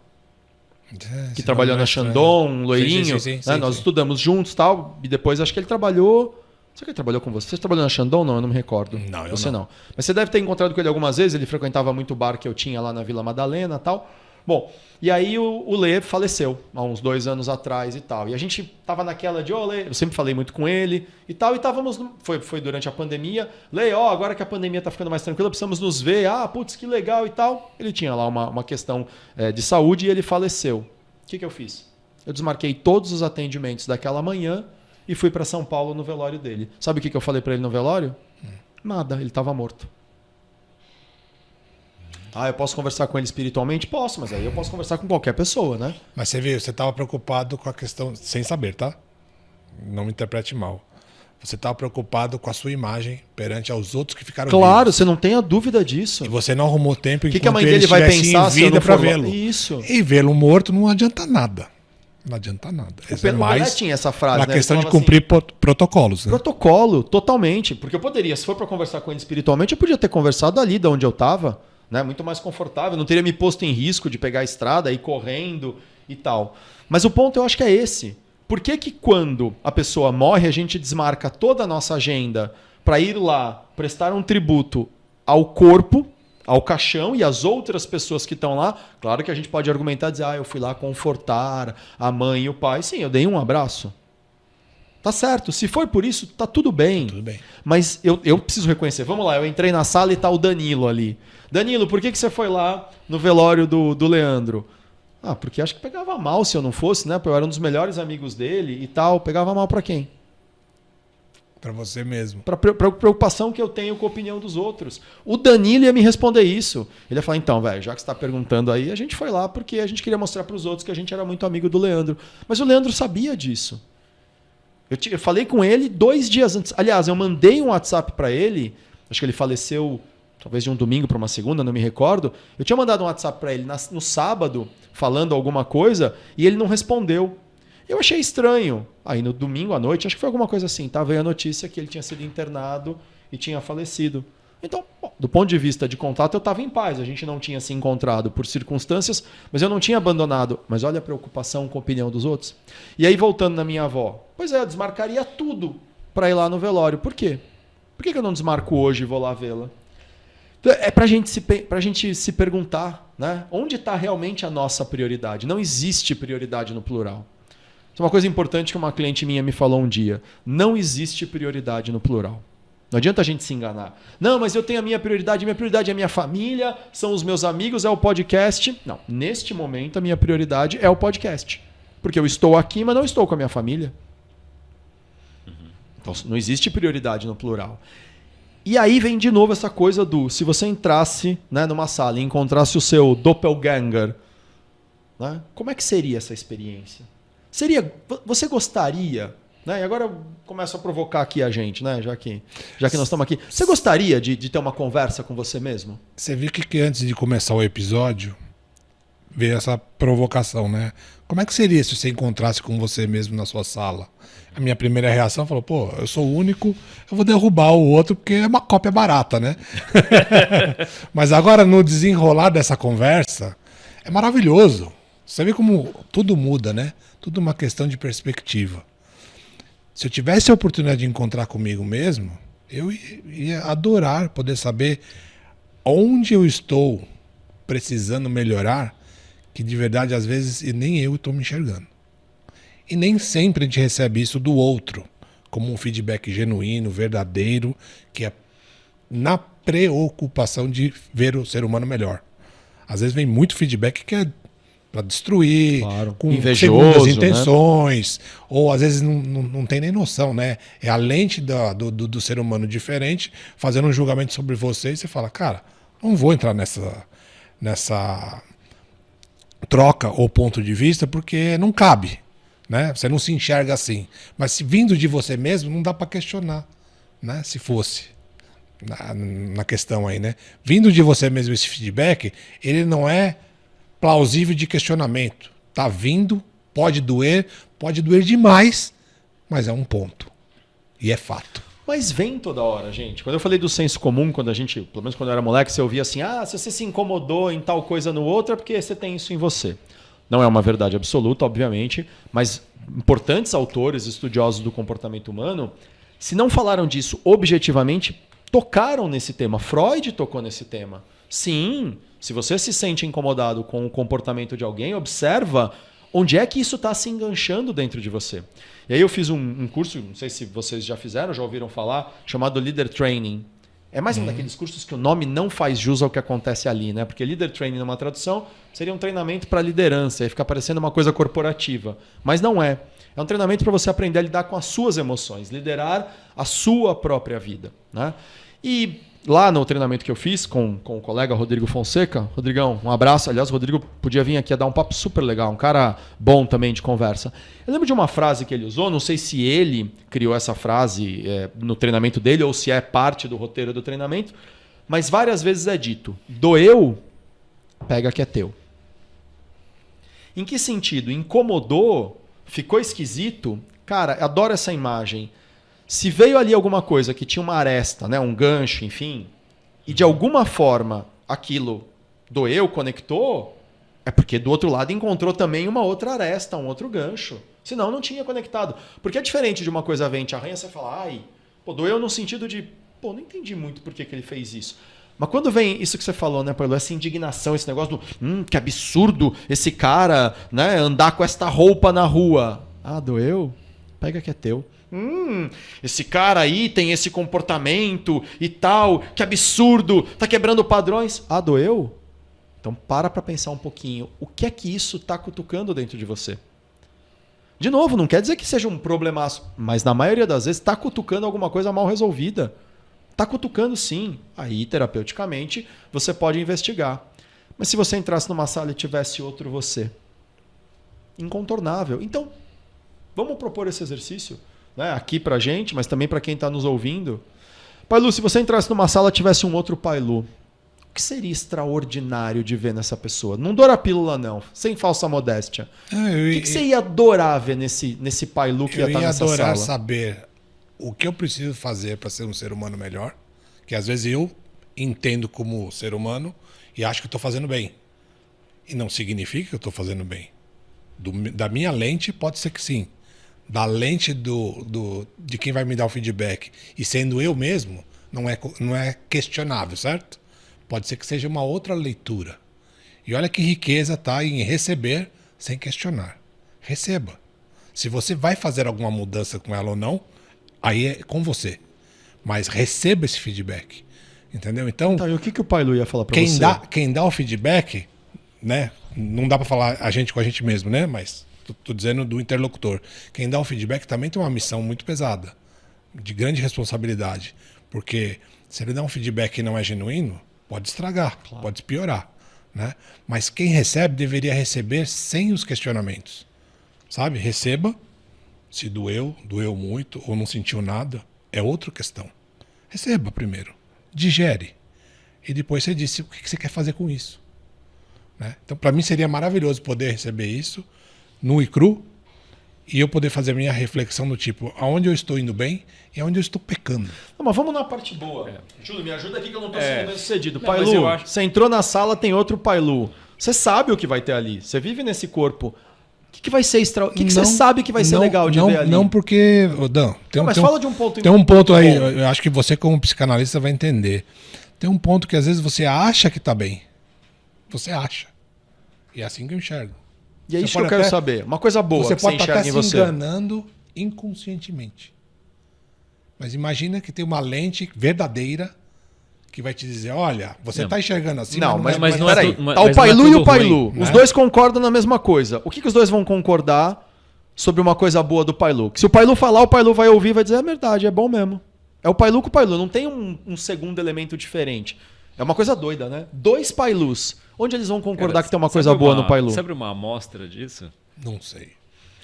Que trabalhou na Shandong, um loirinho, sim, nós estudamos juntos e tal, e depois acho que ele trabalhou... Será que ele trabalhou com você? Você trabalhou na Shandong? Não, eu não me recordo. Não, você não. Mas você deve ter encontrado com ele algumas vezes, ele frequentava muito o bar que eu tinha lá na Vila Madalena e tal. Bom, e aí o Lê faleceu há uns 2 anos atrás e tal. E a gente tava naquela de, Lê, eu sempre falei muito com ele e tal, e estávamos, foi durante a pandemia, Lê, agora que a pandemia tá ficando mais tranquila, precisamos nos ver, putz, que legal e tal. Ele tinha lá uma questão de saúde e ele faleceu. O que eu fiz? Eu desmarquei todos os atendimentos daquela manhã e fui para São Paulo no velório dele. Sabe o que eu falei para ele no velório? Nada, ele estava morto. Eu posso conversar com ele espiritualmente? Posso, mas aí eu posso conversar com qualquer pessoa, né? Mas você viu, você estava preocupado com a questão, sem saber, tá? Não me interprete mal. Você estava preocupado com a sua imagem perante aos outros que ficaram Claro, vivos. você não tenha dúvida disso. E você não arrumou tempo O que a mãe dele vai pensar se eu não for vê-lo? Isso. E vê-lo morto não adianta nada. Não adianta nada. O Pelé tinha essa frase, na né? questão de cumprir protocolos. Né? Protocolo, totalmente. Porque eu poderia, se for para conversar com ele espiritualmente, eu podia ter conversado ali de onde eu estava, né? Muito mais confortável. Não teria me posto em risco de pegar a estrada, ir correndo e tal. Mas o ponto eu acho que é esse. Por que quando a pessoa morre, a gente desmarca toda a nossa agenda para ir lá prestar um tributo ao corpo, ao caixão e às outras pessoas que estão lá? Claro que a gente pode argumentar e dizer, eu fui lá confortar a mãe e o pai. Sim, eu dei um abraço. Tá certo. Se for por isso, tá tudo bem. Tudo bem. Mas eu preciso reconhecer. Vamos lá, eu entrei na sala e tá o Danilo ali. Danilo, por que você foi lá no velório do Leandro? Porque acho que pegava mal se eu não fosse, né? Porque eu era um dos melhores amigos dele e tal. Pegava mal para quem? Para você mesmo. Para preocupação que eu tenho com a opinião dos outros. O Danilo ia me responder isso. Ele ia falar, então, velho, já que você está perguntando aí, a gente foi lá porque a gente queria mostrar para os outros que a gente era muito amigo do Leandro. Mas o Leandro sabia disso. Eu falei com ele 2 dias antes. Aliás, eu mandei um WhatsApp para ele. Acho que ele faleceu talvez de um domingo para uma segunda, não me recordo. Eu tinha mandado um WhatsApp para ele no sábado, falando alguma coisa, e ele não respondeu. Eu achei estranho. Aí no domingo à noite, acho que foi alguma coisa assim, veio a notícia que ele tinha sido internado e tinha falecido. Então, do ponto de vista de contato, eu estava em paz. A gente não tinha se encontrado por circunstâncias, mas eu não tinha abandonado. Mas olha a preocupação com a opinião dos outros. E aí, voltando na minha avó. Pois é, eu desmarcaria tudo para ir lá no velório. Por quê? Por que eu não desmarco hoje e vou lá vê-la? É para a gente se perguntar, né? Onde está realmente a nossa prioridade? Não existe prioridade no plural. Isso é uma coisa importante que uma cliente minha me falou um dia. Não existe prioridade no plural. Não adianta a gente se enganar. Não, mas eu tenho a minha prioridade é a minha família, são os meus amigos, é o podcast. Não, neste momento a minha prioridade é o podcast. Porque eu estou aqui, mas não estou com a minha família. Então não existe prioridade no plural. E aí vem de novo essa coisa do, se você entrasse, né, numa sala e encontrasse o seu doppelganger, né, como é que seria essa experiência? Você gostaria Né? E agora eu começo a provocar aqui a gente, né? Já que nós estamos aqui. Você gostaria de ter uma conversa com você mesmo? Você viu que antes de começar o episódio, veio essa provocação, né? Como é que seria se você encontrasse com você mesmo na sua sala? A minha primeira reação falou, pô, eu sou o único, eu vou derrubar o outro porque é uma cópia barata, né? Mas agora, no desenrolar dessa conversa, é maravilhoso. Você vê como tudo muda, né? Tudo uma questão de perspectiva. Se eu tivesse a oportunidade de encontrar comigo mesmo, eu ia adorar poder saber onde eu estou precisando melhorar, que de verdade, às vezes, nem eu estou me enxergando. E nem sempre a gente recebe isso do outro, como um feedback genuíno, verdadeiro, que é na preocupação de ver o ser humano melhor. Às vezes vem muito feedback que é para destruir, claro, com invejoso, segundas intenções, né? Ou às vezes não tem nem noção, né? É a lente do ser humano diferente, fazendo um julgamento sobre você e você fala, cara, não vou entrar nessa troca ou ponto de vista porque não cabe, né? Você não se enxerga assim. Mas se vindo de você mesmo, não dá para questionar, né? Se fosse na questão aí, né? Vindo de você mesmo esse feedback, ele não é plausível de questionamento. Tá vindo, pode doer demais, mas é um ponto. E é fato. Mas vem toda hora, gente. Quando eu falei do senso comum, quando a gente, pelo menos quando eu era moleque, você ouvia assim, se você se incomodou em tal coisa no outro, é porque você tem isso em você. Não é uma verdade absoluta, obviamente, mas importantes autores, estudiosos do comportamento humano, se não falaram disso objetivamente, tocaram nesse tema. Freud tocou nesse tema. Sim, se você se sente incomodado com o comportamento de alguém, observa onde é que isso está se enganchando dentro de você. E aí eu fiz um curso, não sei se vocês já fizeram, já ouviram falar, chamado Leader Training. É mais um daqueles cursos que o nome não faz jus ao que acontece ali, né? Porque Leader Training, numa tradução, seria um treinamento para liderança, e fica parecendo uma coisa corporativa. Mas não é. É um treinamento para você aprender a lidar com as suas emoções, liderar a sua própria vida, né? E lá no treinamento que eu fiz com o colega Rodrigo Fonseca, Rodrigão, um abraço. Aliás, o Rodrigo podia vir aqui a dar um papo super legal, um cara bom também de conversa. Eu lembro de uma frase que ele usou, não sei se ele criou essa frase no treinamento dele ou se é parte do roteiro do treinamento, mas várias vezes é dito, doeu, pega que é teu. Em que sentido? Incomodou, ficou esquisito? Cara, adoro essa imagem. Se veio ali alguma coisa que tinha uma aresta, né, um gancho, enfim, e de alguma forma aquilo doeu, conectou, é porque do outro lado encontrou também uma outra aresta, um outro gancho. Senão não tinha conectado. Porque é diferente de uma coisa vem, te arranha, você fala, doeu no sentido de, não entendi muito por que ele fez isso. Mas quando vem isso que você falou, né, Paulo, essa indignação, esse negócio do, que absurdo esse cara, né, andar com esta roupa na rua. Doeu? Pega que é teu. Esse cara aí tem esse comportamento e tal, que absurdo, tá quebrando padrões. Doeu? Então para pensar um pouquinho. O que é que isso tá cutucando dentro de você? De novo, não quer dizer que seja um problemaço, mas na maioria das vezes tá cutucando alguma coisa mal resolvida. Tá cutucando sim. Aí, terapeuticamente, você pode investigar. Mas se você entrasse numa sala e tivesse outro você? Incontornável. Então, vamos propor esse exercício? Né, aqui pra gente, mas também para quem está nos ouvindo. Pailu, se você entrasse numa sala e tivesse um outro Pailu, o que seria extraordinário de ver nessa pessoa? Não doura a pílula, não, sem falsa modéstia. O que você ia adorar ver nesse Pailu que ia estar nessa sala? Eu ia adorar saber o que eu preciso fazer para ser um ser humano melhor, que às vezes eu entendo como ser humano e acho que estou fazendo bem. E não significa que eu estou fazendo bem. Da minha lente, pode ser que sim. Da lente de quem vai me dar o feedback e sendo eu mesmo, não é questionável, certo? Pode ser que seja uma outra leitura. E olha que riqueza tá em receber sem questionar. Receba. Se você vai fazer alguma mudança com ela ou não, aí é com você. Mas receba esse feedback. Entendeu? Então, e o que o Pailu ia falar para você? Quem dá o feedback, né? Não dá para falar a gente com a gente mesmo, né? Mas tô dizendo do interlocutor. Quem dá o feedback também tem uma missão muito pesada, de grande responsabilidade. Porque se ele dá um feedback que não é genuíno, pode estragar, claro, pode piorar, né? Mas quem recebe deveria receber sem os questionamentos. Sabe? Receba Se doeu, doeu muito ou não sentiu nada, é outra questão. Receba primeiro, digere. E depois você disse o que você quer fazer com isso. Né? Então, para mim, seria maravilhoso poder receber isso nu e cru e eu poder fazer a minha reflexão do tipo, aonde eu estou indo bem e aonde eu estou pecando. Não, mas vamos na parte boa. Júlio, me ajuda aqui que eu não estou sendo bem sucedido. Não, Pailu, acho... você entrou na sala, tem outro Pailu. Você sabe o que vai ter ali. Você vive nesse corpo. O que vai ser extra? O que você sabe que vai ser legal de ver ali? Não, porque, Dan, mas fala de um ponto. Tem um ponto aí, eu acho que você como psicanalista vai entender. Tem um ponto que às vezes você acha que está bem. Você acha. E é assim que eu enxergo. E é isso que eu quero saber. Uma coisa boa você que pode você estar enxerga em se você. enganando inconscientemente. Mas imagina que tem uma lente verdadeira que vai te dizer, olha, você está enxergando assim, não, mas não peraí. é Tá o Pailu e o Pailu. ruim, Os né? dois concordam na mesma coisa. O que os dois vão concordar sobre uma coisa boa do Pailu? Que se o Pailu falar, o Pailu vai ouvir e vai dizer, é verdade, é bom mesmo. É o Pailu com o Pailu, não tem um segundo elemento diferente. É uma coisa doida, né? Dois Pailus. Onde eles vão concordar que tem uma coisa boa no Pailu? Sabe uma amostra disso? Não sei.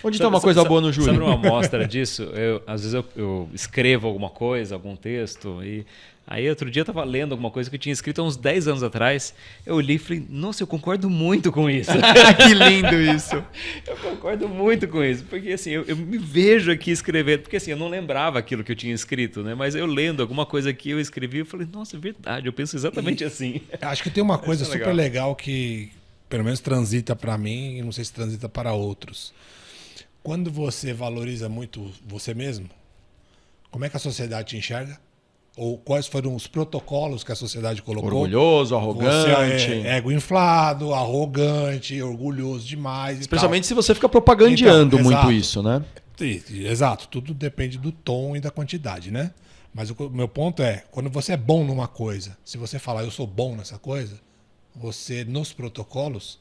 Onde tem uma coisa boa no Júlio? Sabe uma amostra disso? Às vezes eu escrevo alguma coisa, algum texto, e aí outro dia eu estava lendo alguma coisa que eu tinha escrito há uns 10 anos atrás. Eu li e falei, nossa, eu concordo muito com isso. Que lindo isso. Eu concordo muito com isso, porque assim, eu me vejo aqui escrevendo, porque assim, eu não lembrava aquilo que eu tinha escrito, né? Mas eu lendo alguma coisa que eu escrevi, eu falei, nossa, é verdade, eu penso exatamente assim. Acho que tem uma coisa Isso é super legal que, pelo menos transita para mim, e não sei se transita para outros. Quando você valoriza muito você mesmo, como é que a sociedade te enxerga? Ou quais foram os protocolos que a sociedade colocou? Orgulhoso, arrogante. Você é ego inflado, arrogante, orgulhoso demais. Especialmente se você fica propagandeando Então, muito exato. isso, né? Exato, tudo depende do tom e da quantidade, né? Mas o meu ponto é, quando você é bom numa coisa, se você falar eu sou bom nessa coisa, você nos protocolos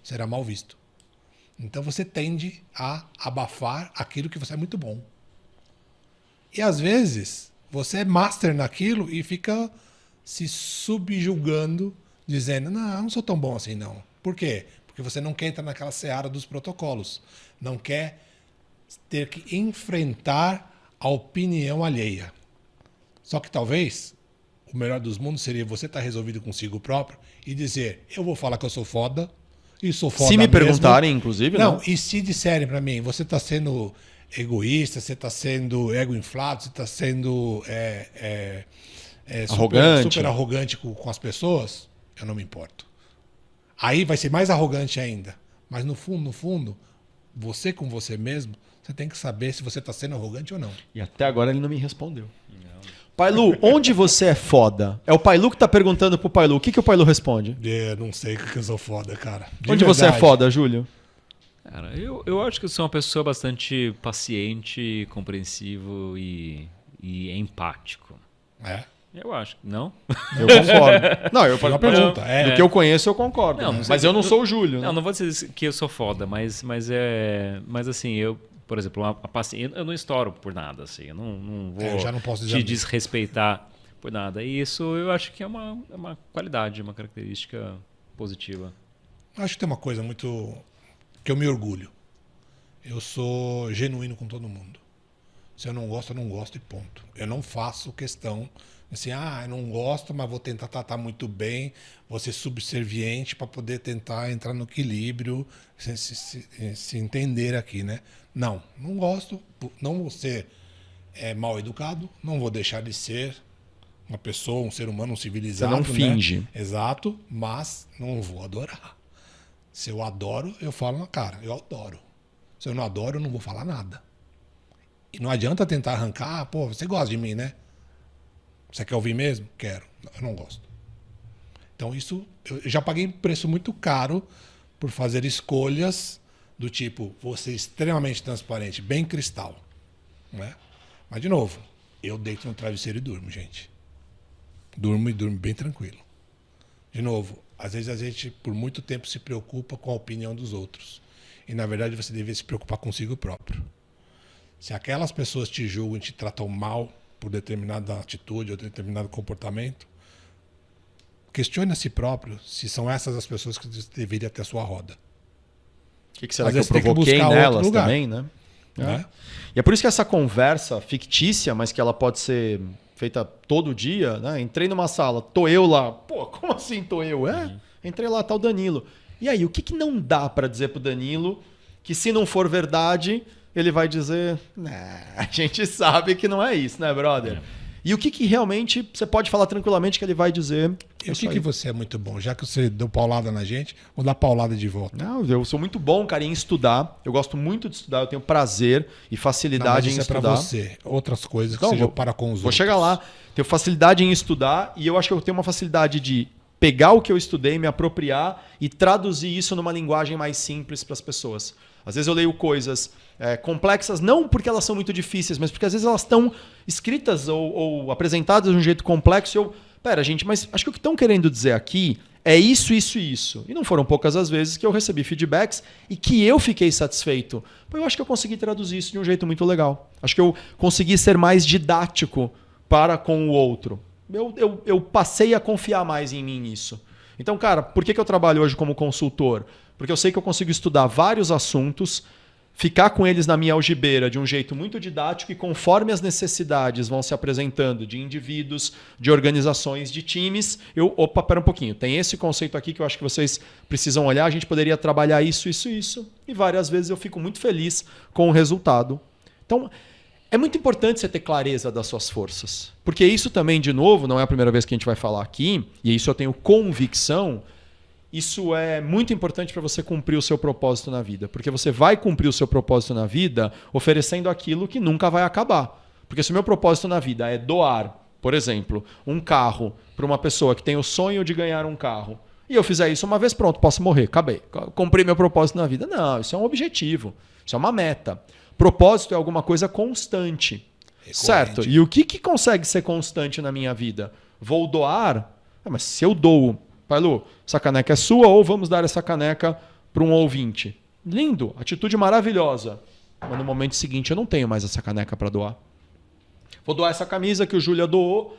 será mal visto. Então você tende a abafar aquilo que você é muito bom. E às vezes você é master naquilo e fica se subjugando, dizendo, não, eu não sou tão bom assim não. Por quê? Porque você não quer entrar naquela seara dos protocolos. Não quer ter que enfrentar a opinião alheia. Só que talvez o melhor dos mundos seria você estar resolvido consigo próprio e dizer, eu vou falar que eu sou foda, e sou foda se me mesmo. perguntarem, inclusive, não. E se disserem pra mim, você tá sendo egoísta, você tá sendo ego inflado, você tá sendo super arrogante com as pessoas, eu não me importo. Aí vai ser mais arrogante ainda. Mas no fundo, você com você mesmo, você tem que saber se você tá sendo arrogante ou não. E até agora ele não me respondeu. Pailu, onde você é foda? É o Pailu que tá perguntando pro Pailu. O que o Pailu responde? Não sei que eu sou foda, cara. Onde você é foda, Júlio? Cara, eu acho que eu sou uma pessoa bastante paciente, compreensivo e empático. É? Eu acho. Não? Eu concordo. Não, eu Foi uma pergunta. Do que eu conheço, eu concordo. Não, mas eu não sou o Júlio. Não, não vou dizer que eu sou foda, mas assim, eu, por exemplo, a paciência, eu não estouro por nada, assim. Eu não vou eu já não posso dizer te desrespeitar por nada. E isso eu acho que é uma qualidade, uma característica positiva. Acho que tem uma coisa muito que eu me orgulho. Eu sou genuíno com todo mundo. Se eu não gosto e ponto. Eu não faço questão assim, eu não gosto, mas vou tentar tratar muito bem, vou ser subserviente para poder tentar entrar no equilíbrio, se entender aqui, né? Não gosto, não vou ser mal educado, não vou deixar de ser uma pessoa, um ser humano, um civilizado. Você não finge. Né? Exato, mas não vou adorar. Se eu adoro, eu falo na cara, eu adoro. Se eu não adoro, eu não vou falar nada. E não adianta tentar arrancar, pô, você gosta de mim, né? Você quer ouvir mesmo? Quero. Eu não gosto. Então isso, eu já paguei um preço muito caro por fazer escolhas do tipo, vou ser extremamente transparente, bem cristal. Né? Mas, de novo, eu deito no travesseiro e durmo, gente. Durmo bem tranquilo. De novo, às vezes a gente, por muito tempo, se preocupa com a opinião dos outros. E, na verdade, você deveria se preocupar consigo próprio. Se aquelas pessoas te julgam e te tratam mal por determinada atitude ou determinado comportamento, questione a si próprio se são essas as pessoas que deveriam ter a sua roda. O que será Às que eu vezes tem que provoquei buscar outro nelas lugar. também, né? Né? E é por isso que essa conversa fictícia, mas que ela pode ser feita todo dia, né? Entrei numa sala, tô eu lá. Pô, como assim tô eu? Entrei lá, tá o Danilo. E aí, o que não dá para dizer pro Danilo que se não for verdade, ele vai dizer, a gente sabe que não é isso, né, brother? E o que realmente você pode falar tranquilamente que ele vai dizer? E o que você é muito bom? Já que você deu paulada na gente, vou dar paulada de volta. Não, eu sou muito bom, cara, em estudar. Eu gosto muito de estudar, eu tenho prazer e facilidade em estudar. É pra você. Outras coisas que sejam para com os outros. Vou chegar lá. Tenho facilidade em estudar e eu acho que eu tenho uma facilidade de pegar o que eu estudei, me apropriar e traduzir isso numa linguagem mais simples para as pessoas. Às vezes eu leio coisas complexas, não porque elas são muito difíceis, mas porque às vezes elas estão escritas ou apresentadas de um jeito complexo e eu... Pera, gente, mas acho que o que estão querendo dizer aqui é isso, isso e isso. E não foram poucas as vezes que eu recebi feedbacks e que eu fiquei satisfeito. Eu acho que eu consegui traduzir isso de um jeito muito legal. Acho que eu consegui ser mais didático para com o outro. Eu passei a confiar mais em mim nisso. Então, cara, por que eu trabalho hoje como consultor? Porque eu sei que eu consigo estudar vários assuntos, ficar com eles na minha algibeira de um jeito muito didático e conforme as necessidades vão se apresentando de indivíduos, de organizações, de times, opa, pera um pouquinho, tem esse conceito aqui que eu acho que vocês precisam olhar, a gente poderia trabalhar isso, isso, isso. E várias vezes eu fico muito feliz com o resultado. Então, é muito importante você ter clareza das suas forças. Porque isso também, de novo, não é a primeira vez que a gente vai falar aqui, e isso eu tenho convicção, isso é muito importante para você cumprir o seu propósito na vida. Porque você vai cumprir o seu propósito na vida oferecendo aquilo que nunca vai acabar. Porque se o meu propósito na vida é doar, por exemplo, um carro para uma pessoa que tem o sonho de ganhar um carro, e eu fizer isso uma vez, pronto, posso morrer, acabei. Cumpri meu propósito na vida. Não, isso é um objetivo, isso é uma meta. Propósito é alguma coisa constante. Certo? E o que consegue ser constante na minha vida? Vou doar? Mas se eu dou... Pai Lu, essa caneca é sua ou vamos dar essa caneca para um ouvinte? Lindo, atitude maravilhosa. Mas no momento seguinte eu não tenho mais essa caneca para doar. Vou doar essa camisa que o Júlio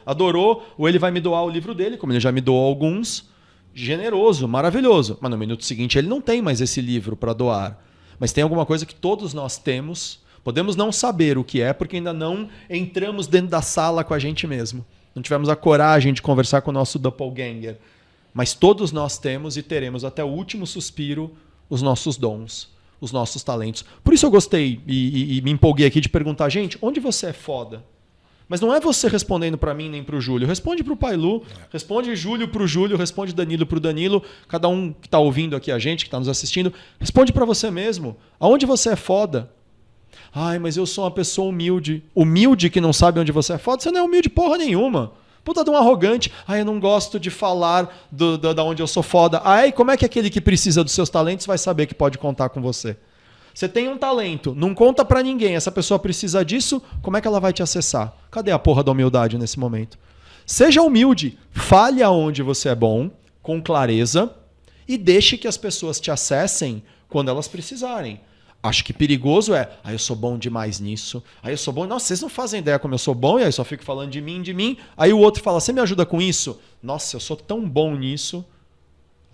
adorou, ou ele vai me doar o livro dele, como ele já me doou alguns. Generoso, maravilhoso. Mas no minuto seguinte ele não tem mais esse livro para doar. Mas tem alguma coisa que todos nós temos. Podemos não saber o que é, porque ainda não entramos dentro da sala com a gente mesmo. Não tivemos a coragem de conversar com o nosso doppelganger. Mas todos nós temos e teremos até o último suspiro os nossos dons, os nossos talentos. Por isso eu gostei e me empolguei aqui de perguntar, gente, onde você é foda? Mas não é você respondendo para mim nem para o Júlio. Responde para o Pai Lu, responde Júlio para o Júlio, responde Danilo para o Danilo. Cada um que está ouvindo aqui a gente, que está nos assistindo, responde para você mesmo. Aonde você é foda? Ai, mas eu sou uma pessoa humilde. Humilde que não sabe onde você é foda? Você não é humilde porra nenhuma. Puta de um arrogante. Ai, eu não gosto de falar da onde eu sou foda. Ai, como é que aquele que precisa dos seus talentos vai saber que pode contar com você? Você tem um talento, não conta pra ninguém, essa pessoa precisa disso, como é que ela vai te acessar? Cadê a porra da humildade nesse momento? Seja humilde, fale aonde você é bom, com clareza, e deixe que as pessoas te acessem quando elas precisarem. Acho que perigoso eu sou bom demais nisso, eu sou bom, nossa, vocês não fazem ideia como eu sou bom, e aí só fico falando de mim, aí o outro fala, você me ajuda com isso? Nossa, eu sou tão bom nisso.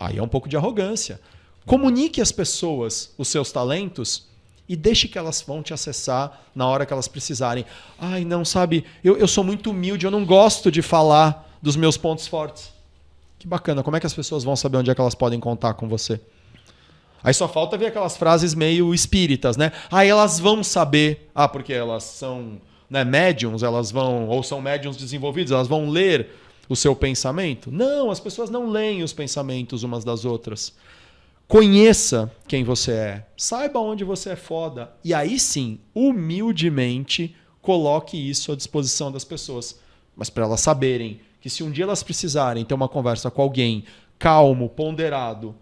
Aí é um pouco de arrogância. Comunique às pessoas os seus talentos e deixe que elas vão te acessar na hora que elas precisarem. Ai, não, sabe, eu sou muito humilde, eu não gosto de falar dos meus pontos fortes. Que bacana, como é que as pessoas vão saber onde é que elas podem contar com você? Aí só falta ver aquelas frases meio espíritas, né? Ah, elas vão saber. Ah, porque elas são médiums, elas vão, ou são médiums desenvolvidos, elas vão ler o seu pensamento? Não, as pessoas não leem os pensamentos umas das outras. Conheça quem você é. Saiba onde você é foda. E aí sim, humildemente, coloque isso à disposição das pessoas. Mas para elas saberem que se um dia elas precisarem ter uma conversa com alguém calmo, ponderado,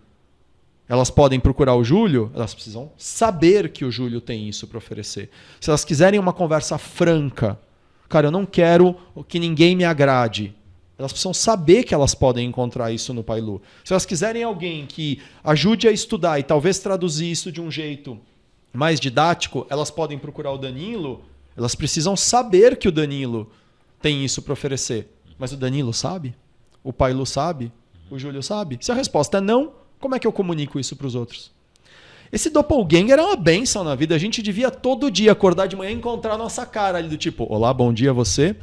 elas podem procurar o Júlio, elas precisam saber que o Júlio tem isso para oferecer. Se elas quiserem uma conversa franca, cara, eu não quero que ninguém me agrade. Elas precisam saber que elas podem encontrar isso no Pai Lu. Se elas quiserem alguém que ajude a estudar e talvez traduzir isso de um jeito mais didático, elas podem procurar o Danilo. Elas precisam saber que o Danilo tem isso para oferecer. Mas o Danilo sabe? O Pai Lu sabe? O Júlio sabe? Se a resposta é não, como é que eu comunico isso para os outros? Esse doppelganger é uma benção na vida. A gente devia todo dia acordar de manhã e encontrar a nossa cara ali do tipo, olá, bom dia você.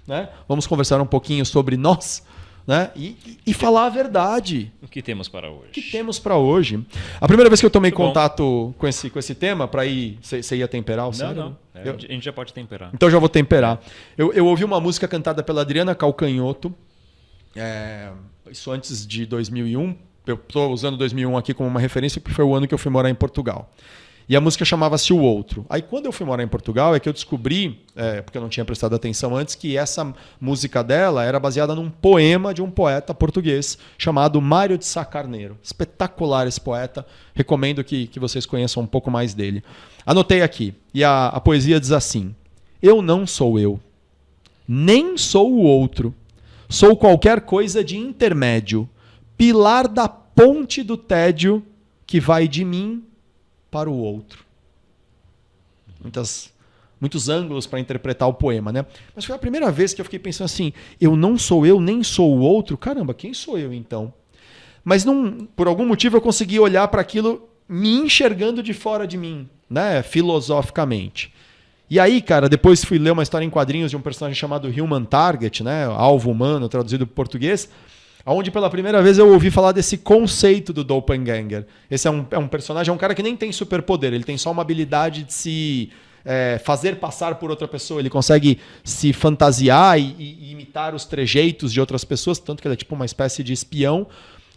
Né? Vamos conversar um pouquinho sobre nós, né? E falar a verdade. O que temos para hoje? O que temos para hoje? A primeira vez que eu tomei Muito contato com esse tema, para ir, você ia temperar o cérebro? Não. A gente já pode temperar. Então já vou temperar. Eu ouvi uma música cantada pela Adriana Calcanhoto, isso antes de 2001. Eu estou usando 2001 aqui como uma referência porque foi o ano que eu fui morar em Portugal. E a música chamava-se O Outro. Aí quando eu fui morar em Portugal é que eu descobri, porque eu não tinha prestado atenção antes, que essa música dela era baseada num poema de um poeta português chamado Mário de Sá Carneiro. Espetacular esse poeta. Recomendo que vocês conheçam um pouco mais dele. Anotei aqui. E a poesia diz assim: eu não sou eu, nem sou o outro. Sou qualquer coisa de intermédio, pilar da ponte do tédio que vai de mim para o outro. Muitos ângulos para interpretar o poema, né? Mas foi a primeira vez que eu fiquei pensando assim, eu não sou eu, nem sou o outro. Caramba, quem sou eu então? Mas por algum motivo eu consegui olhar para aquilo me enxergando de fora de mim, né? Filosoficamente. E aí, cara, depois fui ler uma história em quadrinhos de um personagem chamado Human Target, né? Alvo humano, traduzido para o português, onde pela primeira vez eu ouvi falar desse conceito do doppelganger. Esse é um personagem, é um cara que nem tem superpoder, ele tem só uma habilidade de se fazer passar por outra pessoa, ele consegue se fantasiar e imitar os trejeitos de outras pessoas, tanto que ele é tipo uma espécie de espião.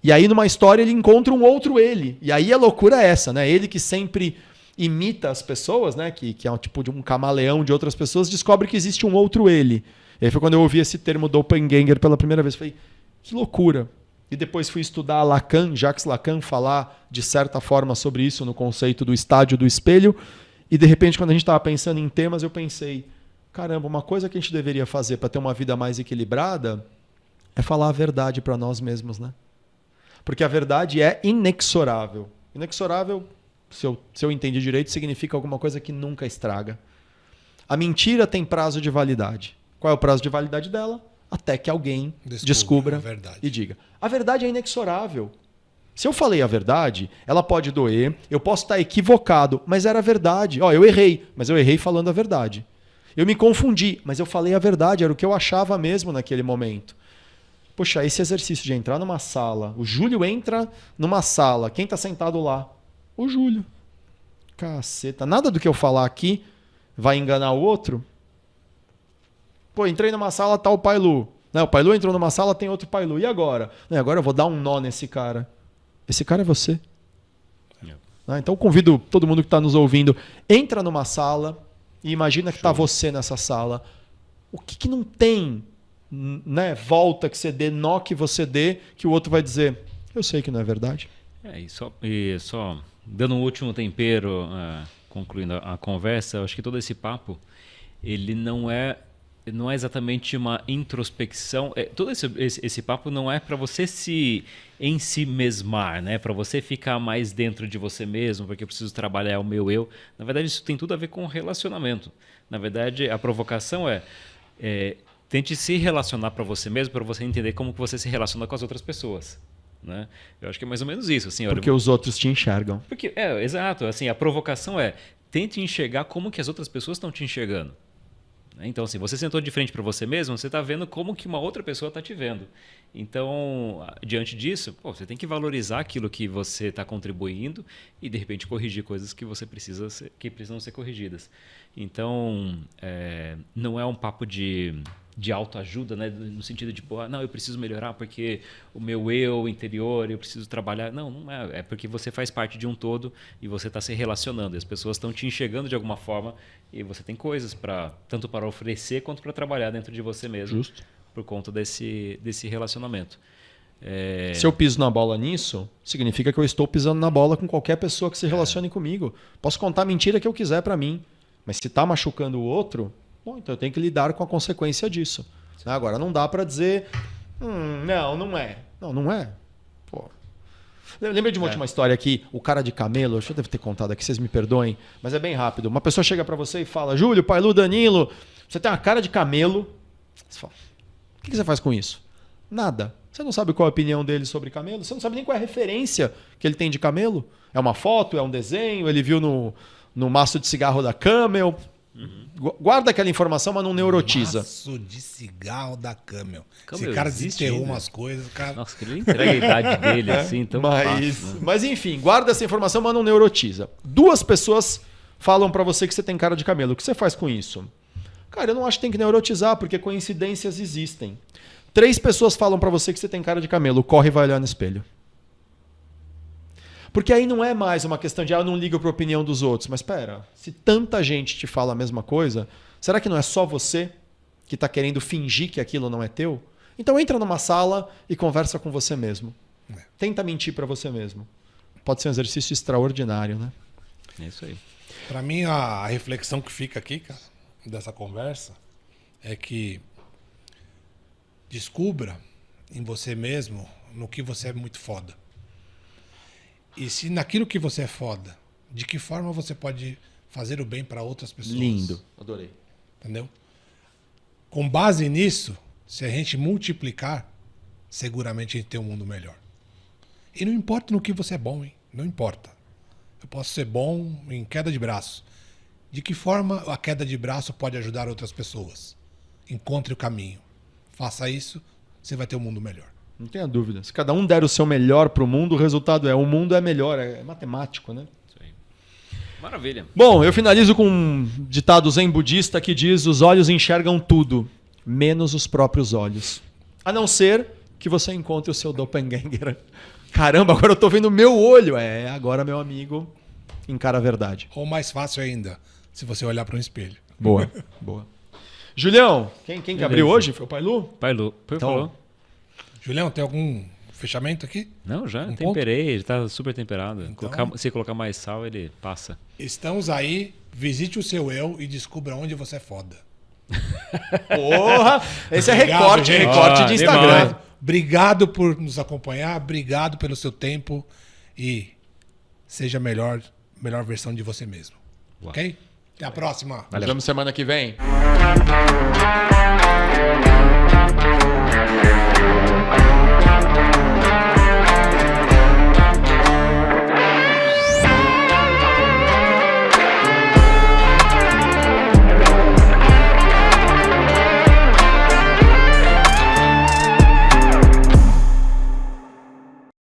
E aí numa história ele encontra um outro ele. E aí a loucura é essa, né? Ele que sempre imita as pessoas, né? Que é um tipo de um camaleão de outras pessoas, descobre que existe um outro ele. E aí foi quando eu ouvi esse termo doppelganger pela primeira vez. Falei, que loucura. E depois fui estudar Lacan, Jacques Lacan, falar de certa forma sobre isso no conceito do estádio do espelho. E de repente, quando a gente estava pensando em temas, eu pensei, caramba, uma coisa que a gente deveria fazer para ter uma vida mais equilibrada é falar a verdade para nós mesmos, né? Porque a verdade é inexorável. Inexorável, se eu entendi direito, significa alguma coisa que nunca estraga. A mentira tem prazo de validade. Qual é o prazo de validade dela? Até que alguém descubra e diga. A verdade é inexorável. Se eu falei a verdade, ela pode doer, eu posso estar equivocado, mas era a verdade. Eu errei, mas eu errei falando a verdade. Eu me confundi, mas eu falei a verdade, era o que eu achava mesmo naquele momento. Poxa, esse exercício de entrar numa sala, o Júlio entra numa sala, quem está sentado lá? O Júlio. Caceta, nada do que eu falar aqui vai enganar o outro? Pô, entrei numa sala, tá o Pailu. O Pailu entrou numa sala, tem outro Pailu. E agora? Agora eu vou dar um nó nesse cara. Esse cara é você. Então eu convido todo mundo que está nos ouvindo, entra numa sala e imagina que está você nessa sala. O que não tem, né, volta que você dê, nó que você dê, que o outro vai dizer, eu sei que não é verdade. E só dando um último tempero, concluindo a conversa, eu acho que todo esse papo, ele não é exatamente uma introspecção. Todo esse papo não é para você se ensimesmar, né? Para você ficar mais dentro de você mesmo, porque eu preciso trabalhar o meu eu. Na verdade, isso tem tudo a ver com relacionamento. Na verdade, a provocação tente se relacionar para você mesmo, para você entender como que você se relaciona com as outras pessoas. Né? Eu acho que é mais ou menos isso. Assim, porque os outros te enxergam. Exato. Assim, a provocação tente enxergar como que as outras pessoas estão te enxergando. Então, assim, você sentou de frente para você mesmo, você está vendo como que uma outra pessoa está te vendo. Então, diante disso, você tem que valorizar aquilo que você está contribuindo e, de repente, corrigir coisas que que precisam ser corrigidas. Então, não é um papo de autoajuda, né? No sentido de, não, eu preciso melhorar porque o meu eu interior, eu preciso trabalhar. Não é. É porque você faz parte de um todo e você está se relacionando. E as pessoas estão te enxergando de alguma forma e você tem coisas tanto para oferecer quanto para trabalhar dentro de você mesmo. Justo. Por conta desse relacionamento. Se eu piso na bola nisso, significa que eu estou pisando na bola com qualquer pessoa que se relacione comigo. Posso contar a mentira que eu quiser para mim, mas se está machucando o outro, então eu tenho que lidar com a consequência disso. Agora, não dá para dizer, não é. Não é. Pô. Lembra de uma última história aqui, o cara de camelo, eu devo ter contado aqui, vocês me perdoem, mas é bem rápido. Uma pessoa chega para você e fala, Júlio, Pailu, Danilo, você tem uma cara de camelo. Você fala, o que você faz com isso? Nada. Você não sabe qual é a opinião dele sobre camelo, você não sabe nem qual é a referência que ele tem de camelo. É uma foto, é um desenho, ele viu no maço de cigarro da Camel. Guarda aquela informação, mas não neurotiza. Maço de cigarro da Camel. Camel Esse cara existe desenterrou ainda? umas coisas, cara. Nossa, que ele entrega a idade dele assim, tão fácil. Né? Mas enfim, guarda essa informação, mas não neurotiza. 2 pessoas falam pra você que você tem cara de camelo. O que você faz com isso? Cara, eu não acho que tem que neurotizar, porque coincidências existem. 3 pessoas falam pra você que você tem cara de camelo. Corre e vai olhar no espelho. Porque aí não é mais uma questão de eu não ligo para a opinião dos outros. Mas espera, se tanta gente te fala a mesma coisa, será que não é só você que está querendo fingir que aquilo não é teu? Então entra numa sala e conversa com você mesmo. Tenta mentir para você mesmo. Pode ser um exercício extraordinário, né? É isso aí. Para mim, a reflexão que fica aqui, cara, dessa conversa, é que descubra em você mesmo no que você é muito foda. E se naquilo que você é foda, de que forma você pode fazer o bem para outras pessoas? Lindo. Adorei. Entendeu? Com base nisso, se a gente multiplicar, seguramente a gente tem um mundo melhor. E não importa no que você é bom, hein? Não importa. Eu posso ser bom em queda de braço. De que forma a queda de braço pode ajudar outras pessoas? Encontre o caminho. Faça isso, você vai ter um mundo melhor. Não tenha dúvida. Se cada um der o seu melhor para o mundo é o mundo é melhor. É matemático, né? Isso aí. Maravilha. Bom, eu finalizo com um ditado zen budista que diz: os olhos enxergam tudo, menos os próprios olhos. A não ser que você encontre o seu doppelganger. Caramba, agora eu tô vendo o meu olho. Agora, meu amigo, encara a verdade. Ou mais fácil ainda, se você olhar para um espelho. Boa, boa. Julião, quem que abriu hoje? Foi o Pailu? Pai Lu, falou. Julião, tem algum fechamento aqui? Não, já Um temperei, ele tá super temperado. Então- Se colocar mais sal, ele passa. Estamos aí, visite o seu eu e descubra onde você é foda. Porra! Esse é Obrigado, recorte, gente. recorte de Instagram. demais. Obrigado por nos acompanhar, obrigado pelo seu tempo e seja a melhor versão de você mesmo. Uau. Ok? Até a próxima. Nos vemos semana que vem.